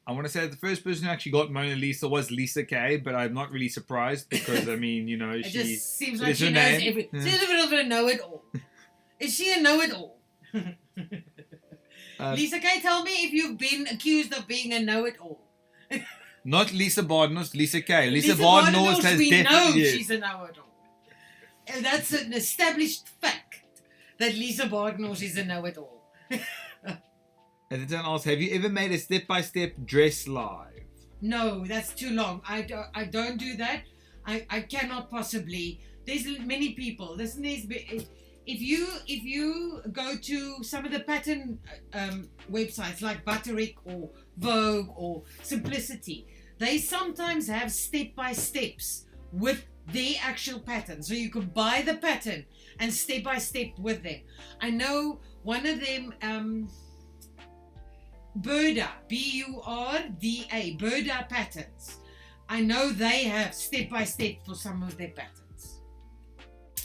I want to say that the first person who actually got Mona Lisa was Lisa K, but I'm not really surprised because, I mean, you know, It she... just seems like she knows everything. She's a little bit of a know-it-all. Is she a know-it-all? Lisa K, tell me if you've been accused of being a know-it-all. Not Lisa Badenhorst, Lisa K. Lisa Badenhorst has we definitely... know Yes. she's a know-it-all. And that's an established fact that Lisa Badenhorst is a know-it-all. And then asked, have you ever made a step-by-step dress live? No, that's too long. I don't do that. I cannot possibly. There's many people. Listen, if you go to some of the pattern websites like Butterick or Vogue or Simplicity, they sometimes have step-by-steps with their actual pattern. So you can buy the pattern and step-by-step with them. I know one of them... Burda, B-U-R-D-A, Burda patterns. I know they have step-by-step for some of their patterns.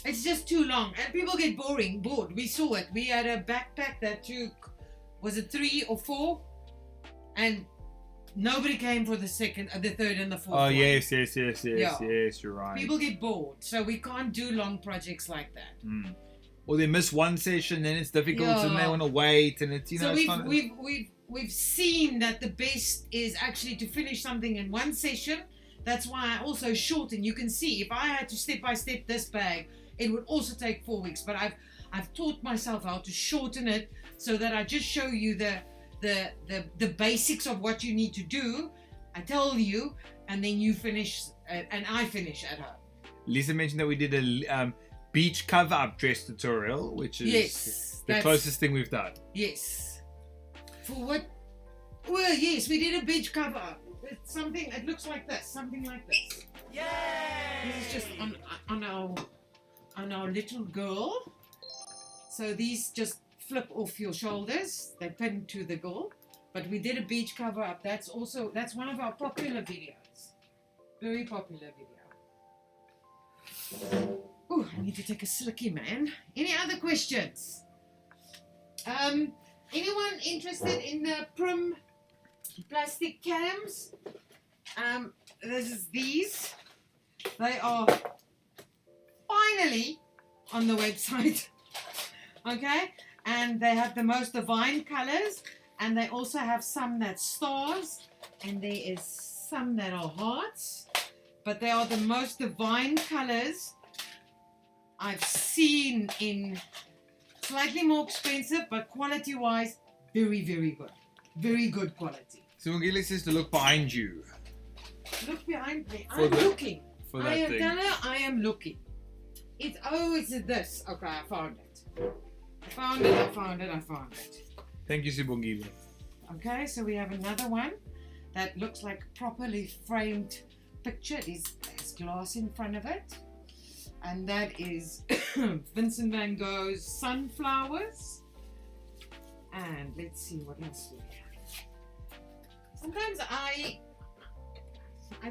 It's just too long and people get bored. We saw it. We had a backpack that took, was it 3 or 4? And nobody came for the second, the third and the fourth one. Yes, you're right. People get bored, so we can't do long projects like that. Or they miss one session, then it's difficult, and they want to wait, and it's, you know, so we've seen that the best is actually to finish something in one session. That's why I also shorten. You can see if I had to step by step this bag, it would also take 4 weeks. But I've taught myself how to shorten it so that I just show you the basics of what you need to do. I tell you, and then you finish, and I finish at home. Lisa mentioned that we did a beach cover-up dress tutorial, which is the closest thing we've done. Yes. For what? Well, yes, we did a beach cover-up. It's something. It looks like this. Something like this. Yay! This is just on our little girl. So these just flip off your shoulders. They pin to the girl. But we did a beach cover-up. That's one of our popular videos. Very popular video. Oh, I need to take a slicky, man. Any other questions? Anyone interested in the Prim plastic cams? This is these. They are finally on the website. Okay? And they have the most divine colors. And they also have some that's stars. And there is some that are hearts. But they are the most divine colors I've seen in slightly more expensive, but quality-wise, very, very good. Very good quality. So Mungile says to look behind you. Look behind me. I'm looking. For that thing. I am looking. It's this. Okay, I found it. I found it. Thank you, Sibongile. Okay, so we have another one that looks like a properly framed picture. There's glass in front of it. And that is Vincent van Gogh's Sunflowers. And let's see what else we have. Sometimes I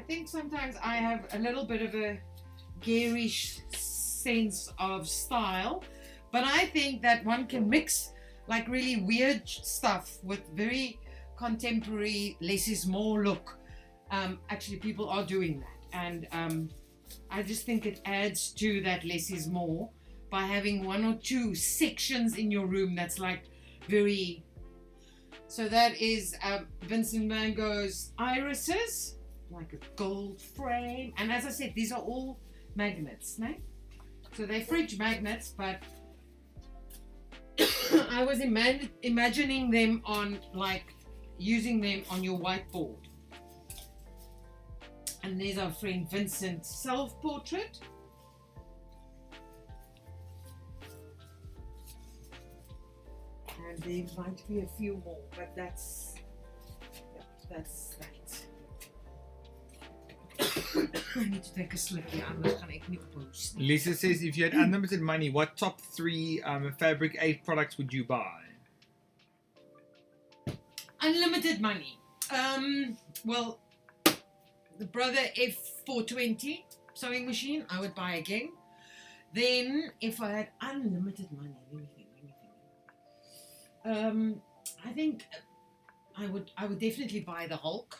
think sometimes I have a little bit of a garish sense of style. But I think that one can mix like really weird stuff with very contemporary, less is more look. Actually, people are doing that. And I just think it adds to that less is more by having 1 or 2 sections in your room that's like very... So that is Vincent van Gogh's Irises, like a gold frame. And as I said, these are all magnets, no? So they're fridge magnets, but I was imagining them on like using them on your whiteboard. And there's our friend Vincent's self-portrait. And there might be a few more, but that's that. I need to take a slippy, anders gaan ek nie post. Lisa says, if you had unlimited money, what top 3 Fabric8 products would you buy? Unlimited money. Well, the Brother F420 sewing machine, I would buy again. Then, if I had unlimited money, let me think. I think I would definitely buy the Hulk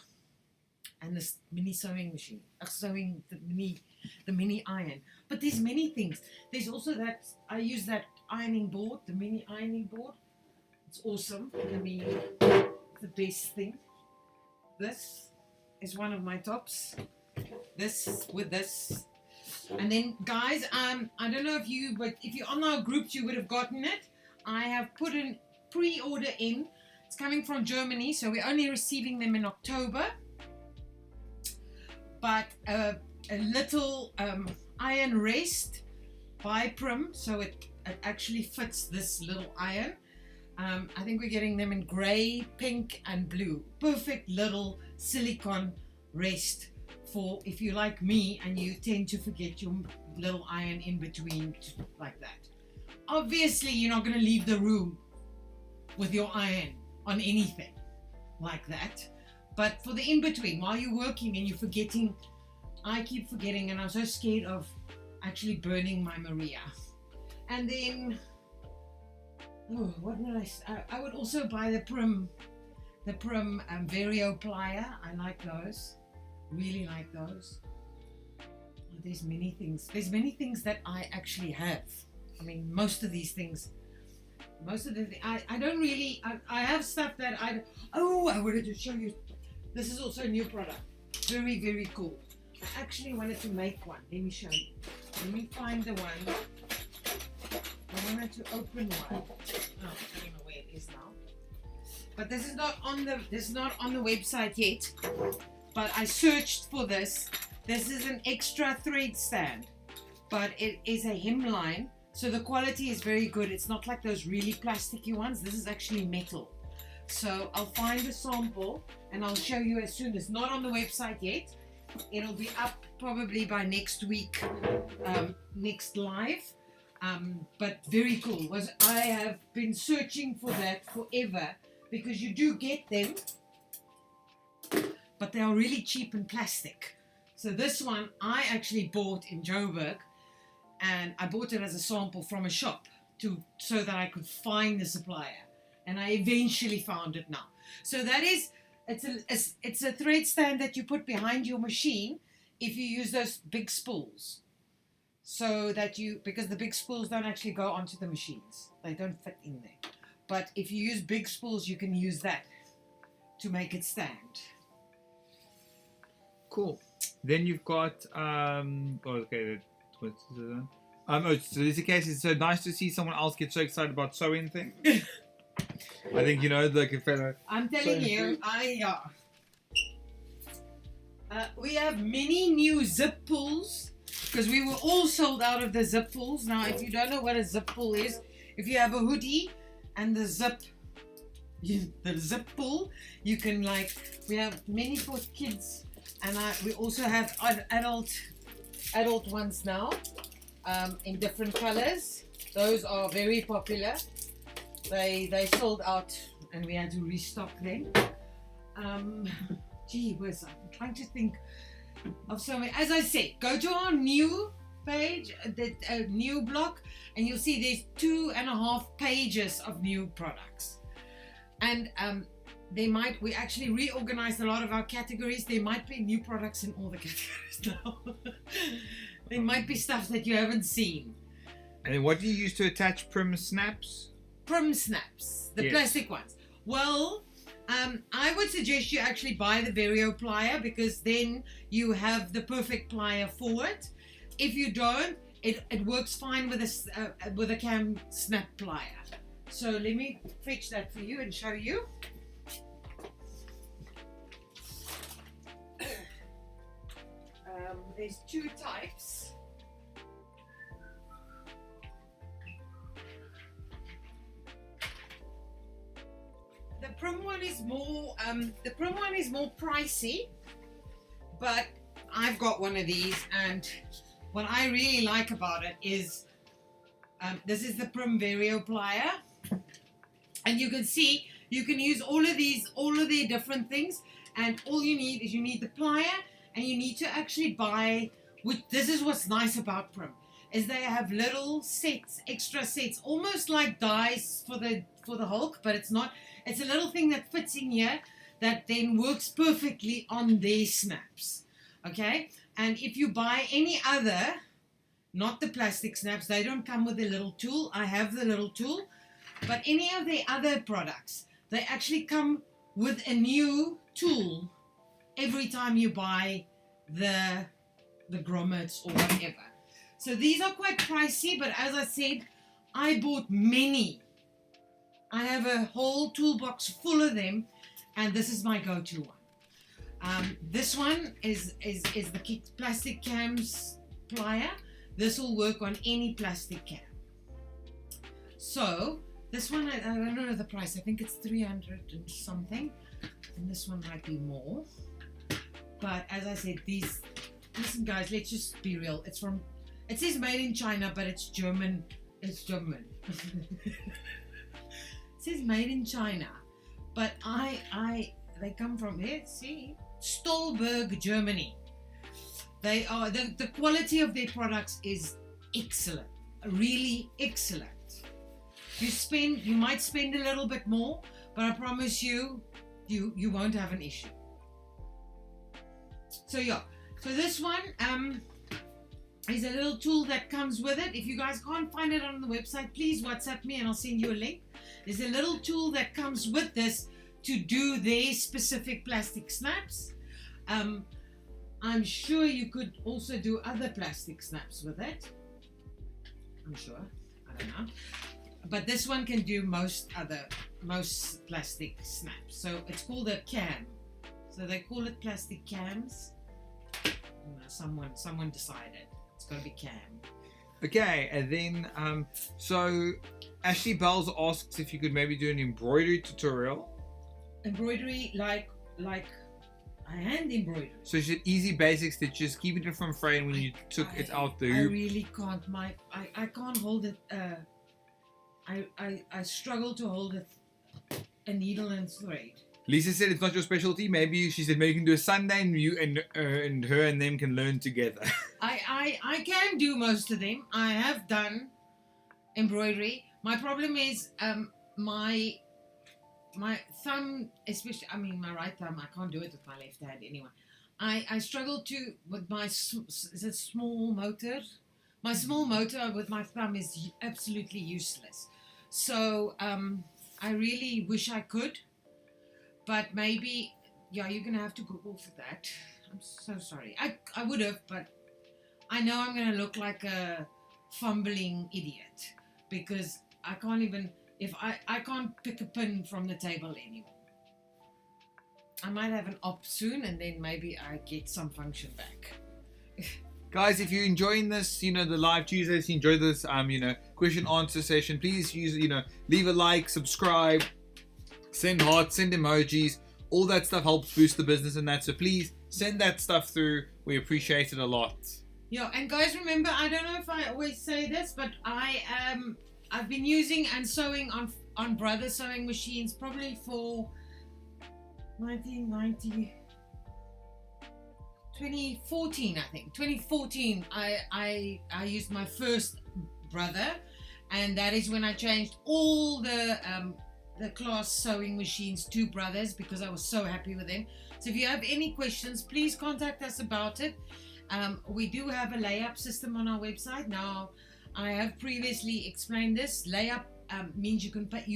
and this mini sewing machine, the mini iron. But there's many things. There's also that I use that ironing board, the mini ironing board. It's awesome. I mean, the best thing. This is one of my tops. This with this. And then guys, I don't know if you're on our groups, you would have gotten it. I have put an pre-order in. It's coming from Germany, so we're only receiving them in October. But a little iron rest by Prim, so it actually fits this little iron. I think we're getting them in grey, pink and blue. Perfect little silicone rest for if you like me and you tend to forget your little iron in between like that. Obviously you're not going to leave the room with your iron on anything like that, but for the in-between while you're working and you're forgetting, I keep forgetting and I'm so scared of actually burning my Maria. And then what did I would also buy the Prim 𝐓𝐈𝐿 plier. I like those, really like those. There's many things that I actually have. I mean, most of these things, I don't really, I have stuff that I wanted to show you. This is also a new product, very, very cool. I actually wanted to make one. Let me show you. Let me find the one. I wanted to open one. Oh, I don't know where it is now. But this is not on the website yet. But I searched for this. This is an extra thread stand, but it is a hemline, so the quality is very good. It's not like those really plasticky ones. This is actually metal. So I'll find a sample and I'll show you as soon as. Not on the website yet. It'll be up probably by next week, next live. But very cool. I have been searching for that forever because you do get them, but they are really cheap and plastic. So this one I actually bought in Joburg, and I bought it as a sample from a shop so that I could find the supplier, and I eventually found it now. So that is, it's a thread stand that you put behind your machine if you use those big spools. So that because the big spools don't actually go onto the machines. They don't fit in there. But if you use big spools, you can use that to make it stand. Cool. Then you've got so this case, it's so nice to see someone else get so excited about sewing things. I think like a fellow. I'm telling you, we have many new zip pulls because we were all sold out of the zip pulls. Now, if you don't know what a zip pull is, if you have a hoodie and the zip pull, you can we have many for kids, and we also have adult ones now in different colors. Those are very popular. They sold out and we had to restock them. Gee whiz, I'm trying to think of so many. As I said, go to our new page, the new blog, and you'll see there's 2.5 pages of new products. And we actually reorganized a lot of our categories. There might be new products in all the categories now. There might be stuff that you haven't seen. And what do you use to attach Prim snaps? Prim snaps, the plastic ones. Well, I would suggest you actually buy the 𝐓𝐈𝐿 plier, because then you have the perfect plier for it. If you don't, it works fine with a cam snap plier. So let me fetch that for you and show you. There's 2 types. The Prim one is more pricey, but I've got one of these, and what I really like about it is this is the Prim 𝐓𝐈𝐿 plier, and you can see you can use all of their different things, and all you need is the plier, and you need to actually buy, this is what's nice about Prim. is they have little sets, extra sets, almost like dies for the Hulk, but it's not. It's a little thing that fits in here that then works perfectly on their snaps. Okay, and if you buy any other, not the plastic snaps, they don't come with a little tool. I have the little tool, but any of the other products, they actually come with a new tool every time you buy the grommets or whatever. So these are quite pricey, but as I said, I bought many. I have a whole toolbox full of them, and this is my go-to one. This one is the plastic cams plier. This will work on any plastic cam. So this one, I don't know the price. I think it's 300 and something, and this one might be more. But as I said, these. Listen, guys, let's just be real. It says made in China, but it's German. It's German. It says made in China, but they come from here. See, Stolberg, Germany. They are the quality of their products is excellent, really excellent. You might spend a little bit more, but I promise you won't have an issue. So yeah, so this one is a little tool that comes with it. If you guys can't find it on the website, please WhatsApp me and I'll send you a link. There's a little tool that comes with this to do their specific plastic snaps. I'm sure you could also do other plastic snaps with it. I'm sure. I don't know. But this one can do most plastic snaps. So it's called a cam. So they call it plastic cams. Someone decided it's got to be cam. Okay, and then so Ashley Bells asks if you could maybe do an embroidery tutorial. Embroidery like a hand embroidery. So she said easy basic stitches, keeping it from fraying when you took it out the hoop. I really can't. I can't hold it. I struggle to hold a needle and thread. Lisa said it's not your specialty. Maybe she said maybe you can do a Sunday and you and her and them can learn together. I can do most of them. I have done embroidery. My problem is my thumb, especially my right thumb. I can't do it with my left hand anyway. I struggle with my small motor. My small motor with my thumb is absolutely useless. So I really wish I could. But maybe, yeah, you're going to have to Google for that. I'm so sorry. I would have, but I know I'm going to look like a fumbling idiot because I can't even, I can't pick a pin from the table anymore. I might have an op soon and then maybe I get some function back. Guys, if you're enjoying this, the live Tuesdays, you enjoy this, question answer session, please leave a like, subscribe, send hearts, send emojis. All that stuff helps boost the business and that. So please send that stuff through. We appreciate it a lot. Yeah, and guys, remember, I don't know if I always say this, but I've been using and sewing on Brother sewing machines probably for 2014, I think. 2014, I used my first Brother, and that is when I changed all the class sewing machines to Brothers because I was so happy with them. So if you have any questions, please contact us about it. We do have a layup system on our website. Now, I have previously explained this. Layup means you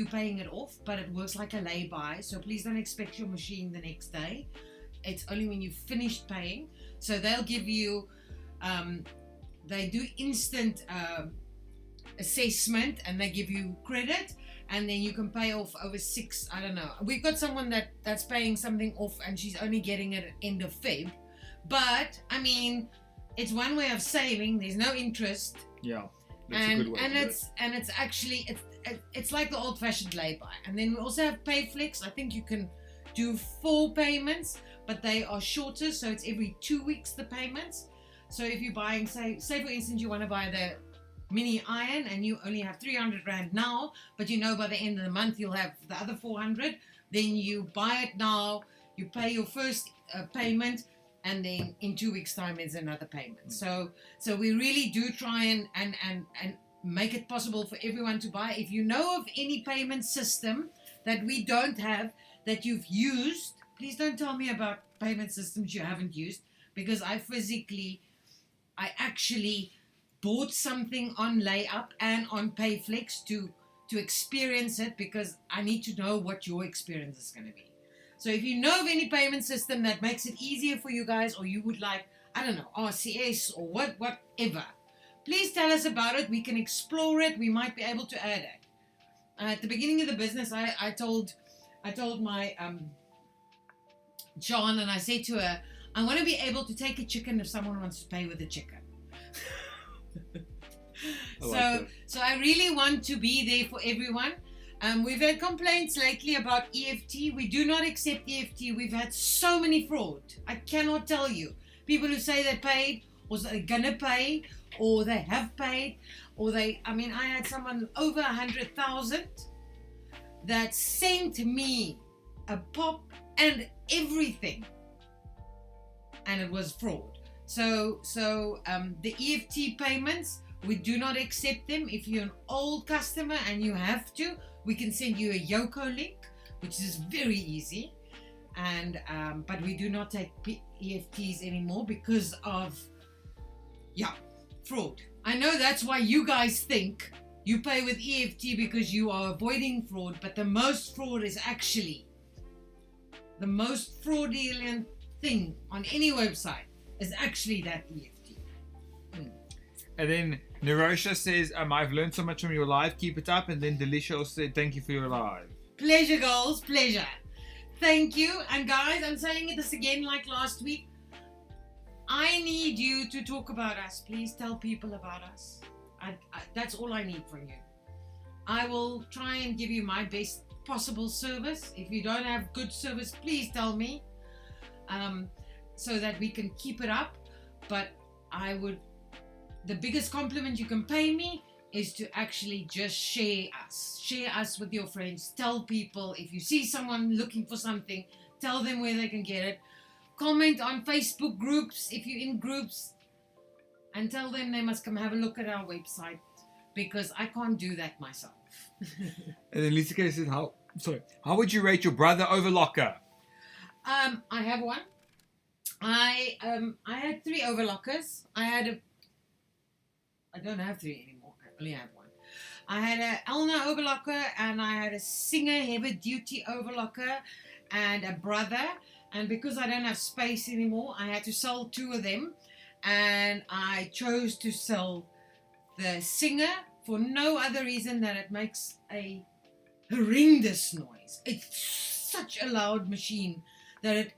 paying it off, but it works like a lay-by. So please don't expect your machine the next day. It's only when you've finished paying. So they'll give you, they do instant assessment and they give you credit. And then you can pay off over 6, I don't know. We've got someone that's paying something off and she's only getting it at end of Feb. But, it's one way of saving. There's no interest. Yeah, that's a good way to do it. And it's actually, it's like the old-fashioned lay-by. And then we also have PayFlex. I think you can do 4 payments, but they are shorter. So it's every 2 weeks, the payments. So if you're buying, say for instance, you want to buy the mini iron and you only have 300 Rand now, but by the end of the month you'll have the other 400, then you buy it now, you pay your first payment, and then in 2 weeks' time there's another payment. So we really do try and make it possible for everyone to buy. If you know of any payment system that we don't have, that you've used, please don't tell me about payment systems you haven't used, because I actually bought something on Layup and on Payflex to experience it, because I need to know what your experience is going to be. So if you know of any payment system that makes it easier for you guys, or you would like, I don't know, RCS or whatever, please tell us about it. We can explore it. We might be able to add it. At the beginning of the business, I told my John, and I said to her, I want to be able to take a chicken if someone wants to pay with a chicken. So I really want to be there for everyone. We've had complaints lately about EFT. We do not accept EFT. We've had so many fraud. I cannot tell you. People who say they paid, or they're gonna pay, or they have paid, or I had someone over 100,000 that sent me a pop and everything, and it was fraud. So the EFT payments, we do not accept them. If you're an old customer and you have to, we can send you a 𝐓𝐿𝐿𝐿 link, which is very easy. And but we do not take EFTs anymore because of fraud. I know that's why you guys think you pay with EFT, because you are avoiding fraud, but the most fraud is actually the most fraudulent thing on any website is actually that EFT. And then Nirosha says, I've learned so much from your live. Keep it up. And then Delisha said, thank you for your live. Pleasure, girls. Pleasure. Thank you. And guys, I'm saying this again like last week. I need you to talk about us. Please tell people about us. That's all I need from you. I will try and give you my best possible service. If you don't have good service, please tell me, so that we can keep it up. But the biggest compliment you can pay me is to actually just share us with your friends. Tell people, if you see someone looking for something, tell them where they can get it. Comment on Facebook groups if you're in groups, and tell them they must come have a look at our website, because I can't do that myself. And then Lisa K says, how would you rate your brother overlocker? I have one. I had 3 overlockers. I don't have 3 anymore. I only have 1. I had a 𝐿𝐿𝐿 overlocker, and I had a Singer heavy duty overlocker, and a brother. And because I don't have space anymore, I had to sell 2 of them, and I chose to sell the Singer for no other reason than it makes a horrendous noise. It's such a loud machine that it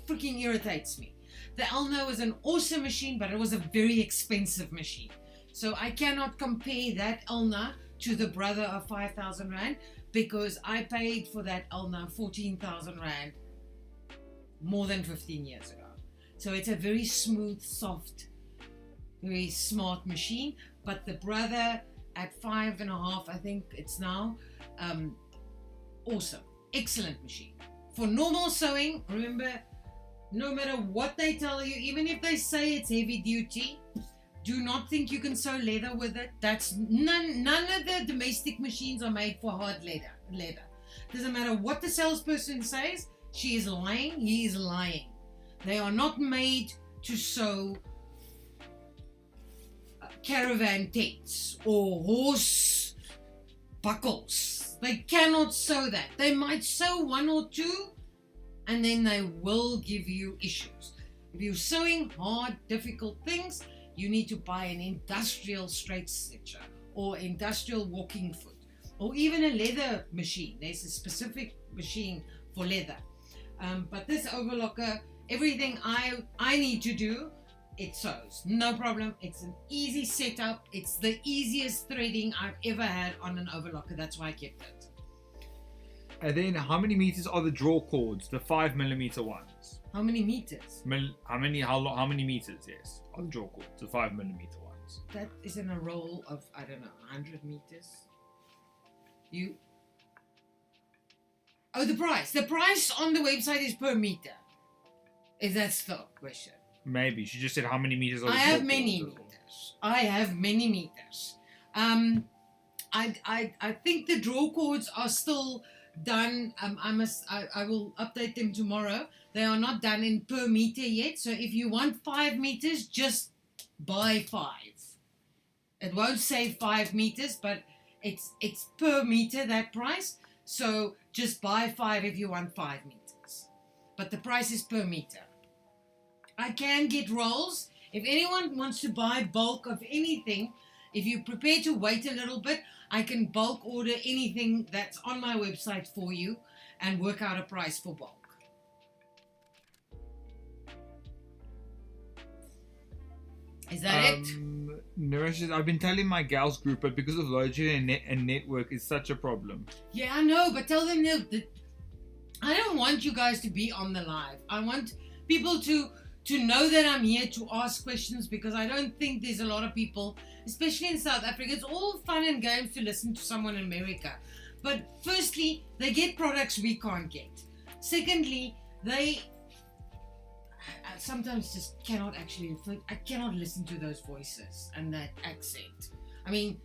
freaking irritates me. The 𝐿𝐿𝐿 was an awesome machine, but it was a very expensive machine. So I cannot compare that 𝐿𝐿𝐿 to the brother of 5,000 Rand, because I paid for that 𝐿𝐿𝐿 14,000 Rand more than 15 years ago. So it's a very smooth, soft, very smart machine. But the brother at 5.5, I think it's now, awesome, excellent machine. For normal sewing, remember, no matter what they tell you, even if they say it's heavy duty, do not think you can sew leather with it. That's none of the domestic machines are made for hard leather. Doesn't matter what the salesperson says, she is lying, he is lying. They are not made to sew caravan tents or horse buckles. They cannot sew that. They might sew 1 or 2, and then they will give you issues. If you're sewing hard, difficult things, you need to buy an industrial straight stitcher or industrial walking foot, or even a leather machine. There's a specific machine for leather. But this overlocker, everything I need to do, it sews. No problem. It's an easy setup. It's the easiest threading I've ever had on an overlocker. That's why I kept it. And then how many meters are the draw cords, the 5mm ones? How many meters? How many meters, yes, are the draw cords, the 5mm ones? That is in a roll of, I don't know, 100 meters. The price on the website is per meter. Is that the question? Maybe. She just said how many meters are I the have draw many cords? meters. I have many meters. I think the draw cords are still done. I will update them tomorrow. They are not done in per meter yet. So if you want 5 meters, just buy 5. It won't say 5 meters, but it's per meter, that price. So just buy 5 if you want 5 meters. But the price is per meter. I can get rolls. If anyone wants to buy bulk of anything, if you're prepared to wait a little bit, I can bulk order anything that's on my website for you and work out a price for bulk. Is that it? Naresh, I've been telling my gals group, but because of load shedding and network, it's such a problem. Yeah, I know, but tell them no. I don't want you guys to be on the live. I want people to know that I'm here to ask questions, because I don't think there's a lot of people, especially in South Africa. It's all fun and games to listen to someone in America. But firstly, they get products we can't get. Secondly, I sometimes just cannot I cannot listen to those voices and that accent. I mean,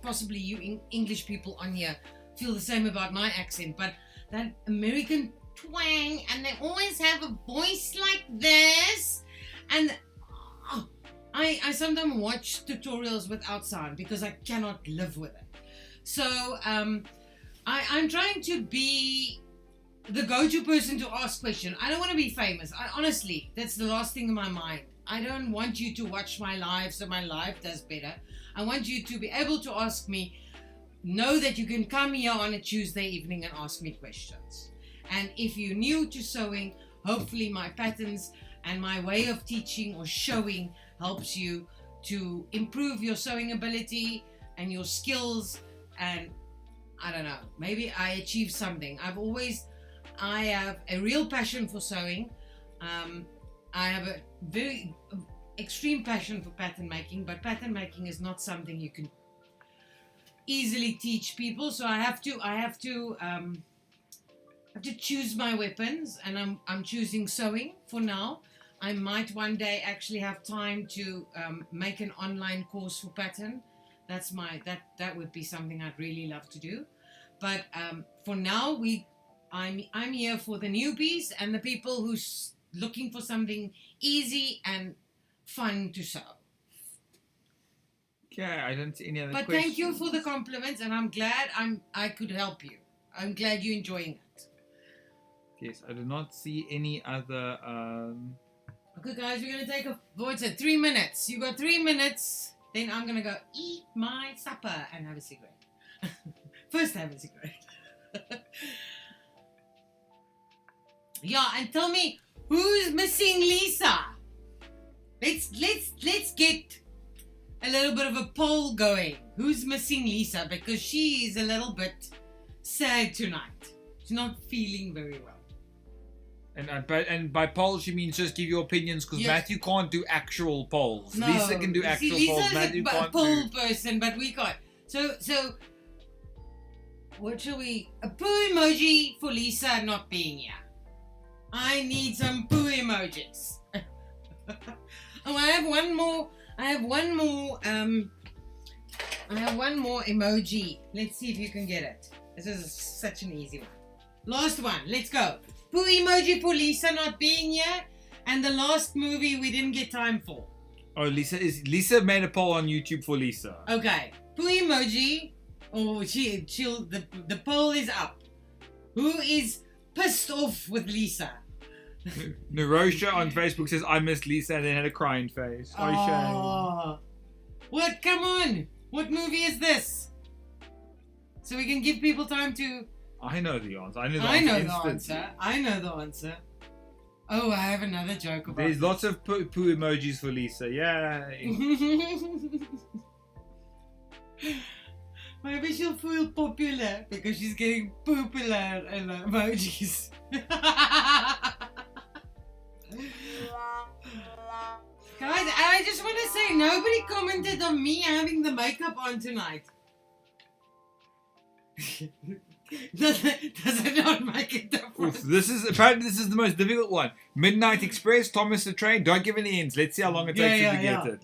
possibly you English people on here feel the same about my accent, but that American twang, and they always have a voice like this, and I sometimes watch tutorials without sound because I cannot live with it. So I'm trying to be the go-to person to ask questions. I don't want to be famous. Honestly, that's the last thing in my mind. I don't want you to watch my live so my live does better. I want you to be able to ask me, know that you can come here on a Tuesday evening and ask me questions. And if you're new to sewing, hopefully my patterns and my way of teaching or showing helps you to improve your sewing ability and your skills. And I don't know, maybe I achieve something. I have a real passion for sewing. I have a very extreme passion for pattern making, but pattern making is not something you can easily teach people. So I have to choose my weapons, and I'm choosing sewing for now. I might one day actually have time to make an online course for pattern. That would be something I'd really love to do. But for now, I'm here for the newbies and the people who's looking for something easy and fun to sew. Okay, I don't see any other But questions. thank you for the compliments, and I'm glad I could help you. I'm glad you're enjoying it. Yes, I do not see any other. Okay, guys, we're gonna take what's it? 3 minutes. You got 3 minutes. Then I'm gonna go eat my supper and have a cigarette. First, have a cigarette. Yeah, and tell me who's missing Lisa. Let's get a little bit of a poll going. Who's missing Lisa? Because she is a little bit sad tonight. She's not feeling very well. And by polls she means just give your opinions, because Yes. Matthew can't do actual polls. No, Lisa can do see, actual Lisa polls. is Matthew a can't poll do. person, but we can't. So what shall we? A poo emoji for Lisa not being here. I need some poo emojis. Oh, I have one more emoji. Let's see if you can get it. This is such an easy one. Last one. Let's go. Poo emoji for Lisa not being here, and the last movie we didn't get time for. Oh, Lisa made a poll on YouTube for Lisa. Okay, poo emoji. Oh, the poll is up. Who is pissed off with Lisa? Narosha on Facebook says I miss Lisa and then had a crying face. Oh, shame. Oh, what? Come on! What movie is this? So we can give people time to. I know the answer. I know the answer. Oh, I have another joke about. There's lots of poo emojis for Lisa. Yay! Maybe she'll feel popular because she's getting popular in emojis. Guys, I just want to say nobody commented on me having the makeup on tonight. Does it not make a difference? Apparently this is the most difficult one. Midnight Express, Thomas the Train. Don't give any hints. Let's see how long it takes you to get it.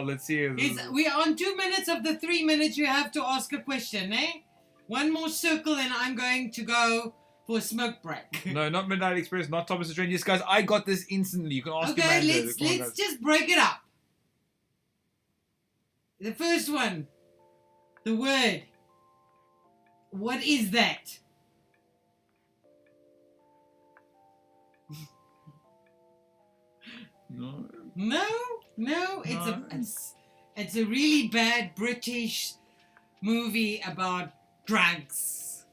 Let's see. We are on 2 minutes of the 3 minutes you have to ask a question, eh? One more circle and I'm going to go for a smoke break. No, not Midnight Express, not Thomas the Train. Yes, guys, I got this instantly. You can ask Okay, Amanda. let's just break it up. The first one. The word. What is that? No. It's a really bad British movie about drugs.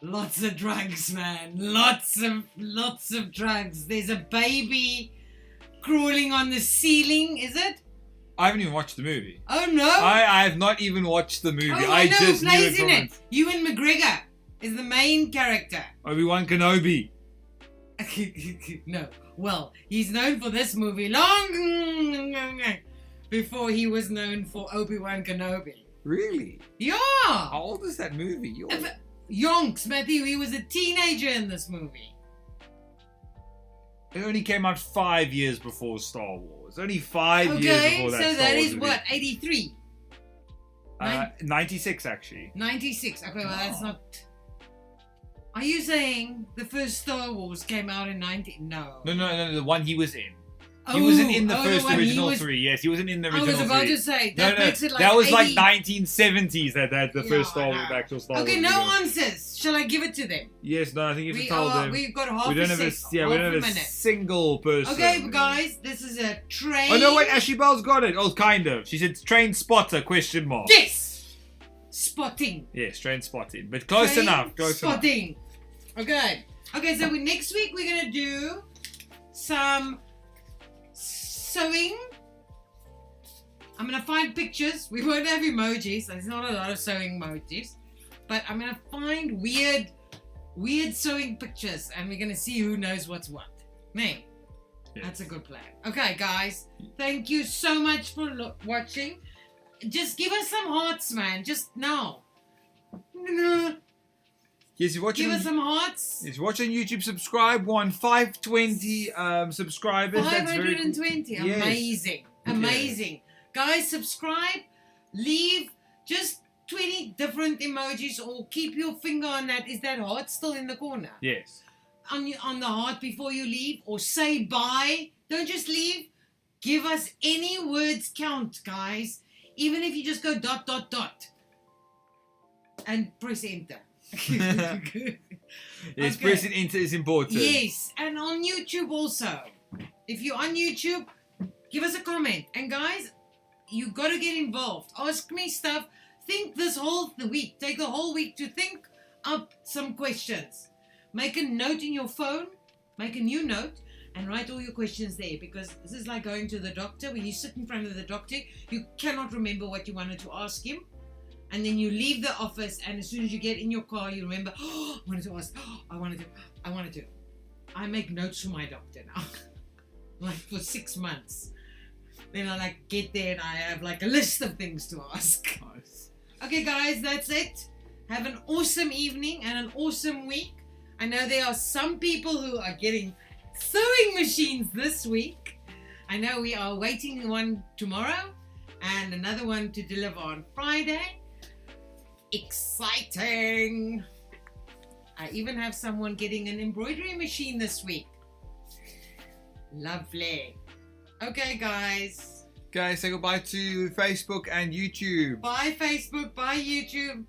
Lots of drugs, man. Lots of drugs. There's a baby crawling on the ceiling. Is it? I haven't even watched the movie. Oh no! I have not even watched the movie. Oh, I know just who plays knew in it. Ewan McGregor is the main character. Obi-Wan Kenobi. No. Well, he's known for this movie long before he was known for Obi-Wan Kenobi. Really? Yeah. How old is that movie? Yonks, Matthew. He was a teenager in this movie. It only came out 5 years before Star Wars. Only 5 years before that. Okay, so Star that Wars is movie. what, 83? 96 actually. 96. Okay, well that's not. Are you saying the first Star Wars came out in 90? No. No, the one he was in. He wasn't in the first original three. Yes, he wasn't in the original I was about three. to say that makes it like that was 80... like 1970s that the first Star Wars, actual Star Wars. Okay, no answers. Shall I give it to them? Yes, no, I think you should tell them. We've got half we don't a have second. we don't have a single person. Okay, guys, this is a train. Oh no, wait, Ashley Bell's got it. Oh, kind of. She said train spotter ? Yes, spotting. Yes, train spotting, but close enough. Close spotting. Enough. Okay, so next week we're gonna do some sewing. I'm gonna find pictures. We won't have emojis. There's not a lot of sewing emojis, but I'm gonna find weird sewing pictures, and we're gonna see who knows what's what. Nay, that's a good plan. Okay, guys, thank you so much for watching. Just give us some hearts, man. Just now. Yes, you're watching. Give us some hearts. Yes, watch on YouTube. Subscribe. 520 subscribers. 520. That's very cool. Amazing. Yes. Amazing. Guys, subscribe. Leave just 20 different emojis, or keep your finger on that. Is that heart still in the corner? Yes. On the heart before you leave, or say bye. Don't just leave. Give us any words count, guys. Even if you just go ... and press enter. Yes, pressing enter is important. Yes, and on YouTube also. If you're on YouTube, give us a comment. And guys, you got to get involved. Ask me stuff. Think this whole week. Take the whole week to think up some questions. Make a note in your phone. Make a new note and write all your questions there, because this is like going to the doctor. When you sit in front of the doctor, you cannot remember what you wanted to ask him. And then you leave the office, and as soon as you get in your car, you remember, I wanted to ask, I wanted to. I make notes for my doctor now, like for 6 months. Then I get there and I have a list of things to ask. Nice. Okay, guys, that's it. Have an awesome evening and an awesome week. I know there are some people who are getting sewing machines this week. I know we are waiting one tomorrow and another one to deliver on Friday. Exciting! I even have someone getting an embroidery machine this week. Lovely. Okay, guys. Guys, say goodbye to Facebook and YouTube. Bye, Facebook. Bye, YouTube.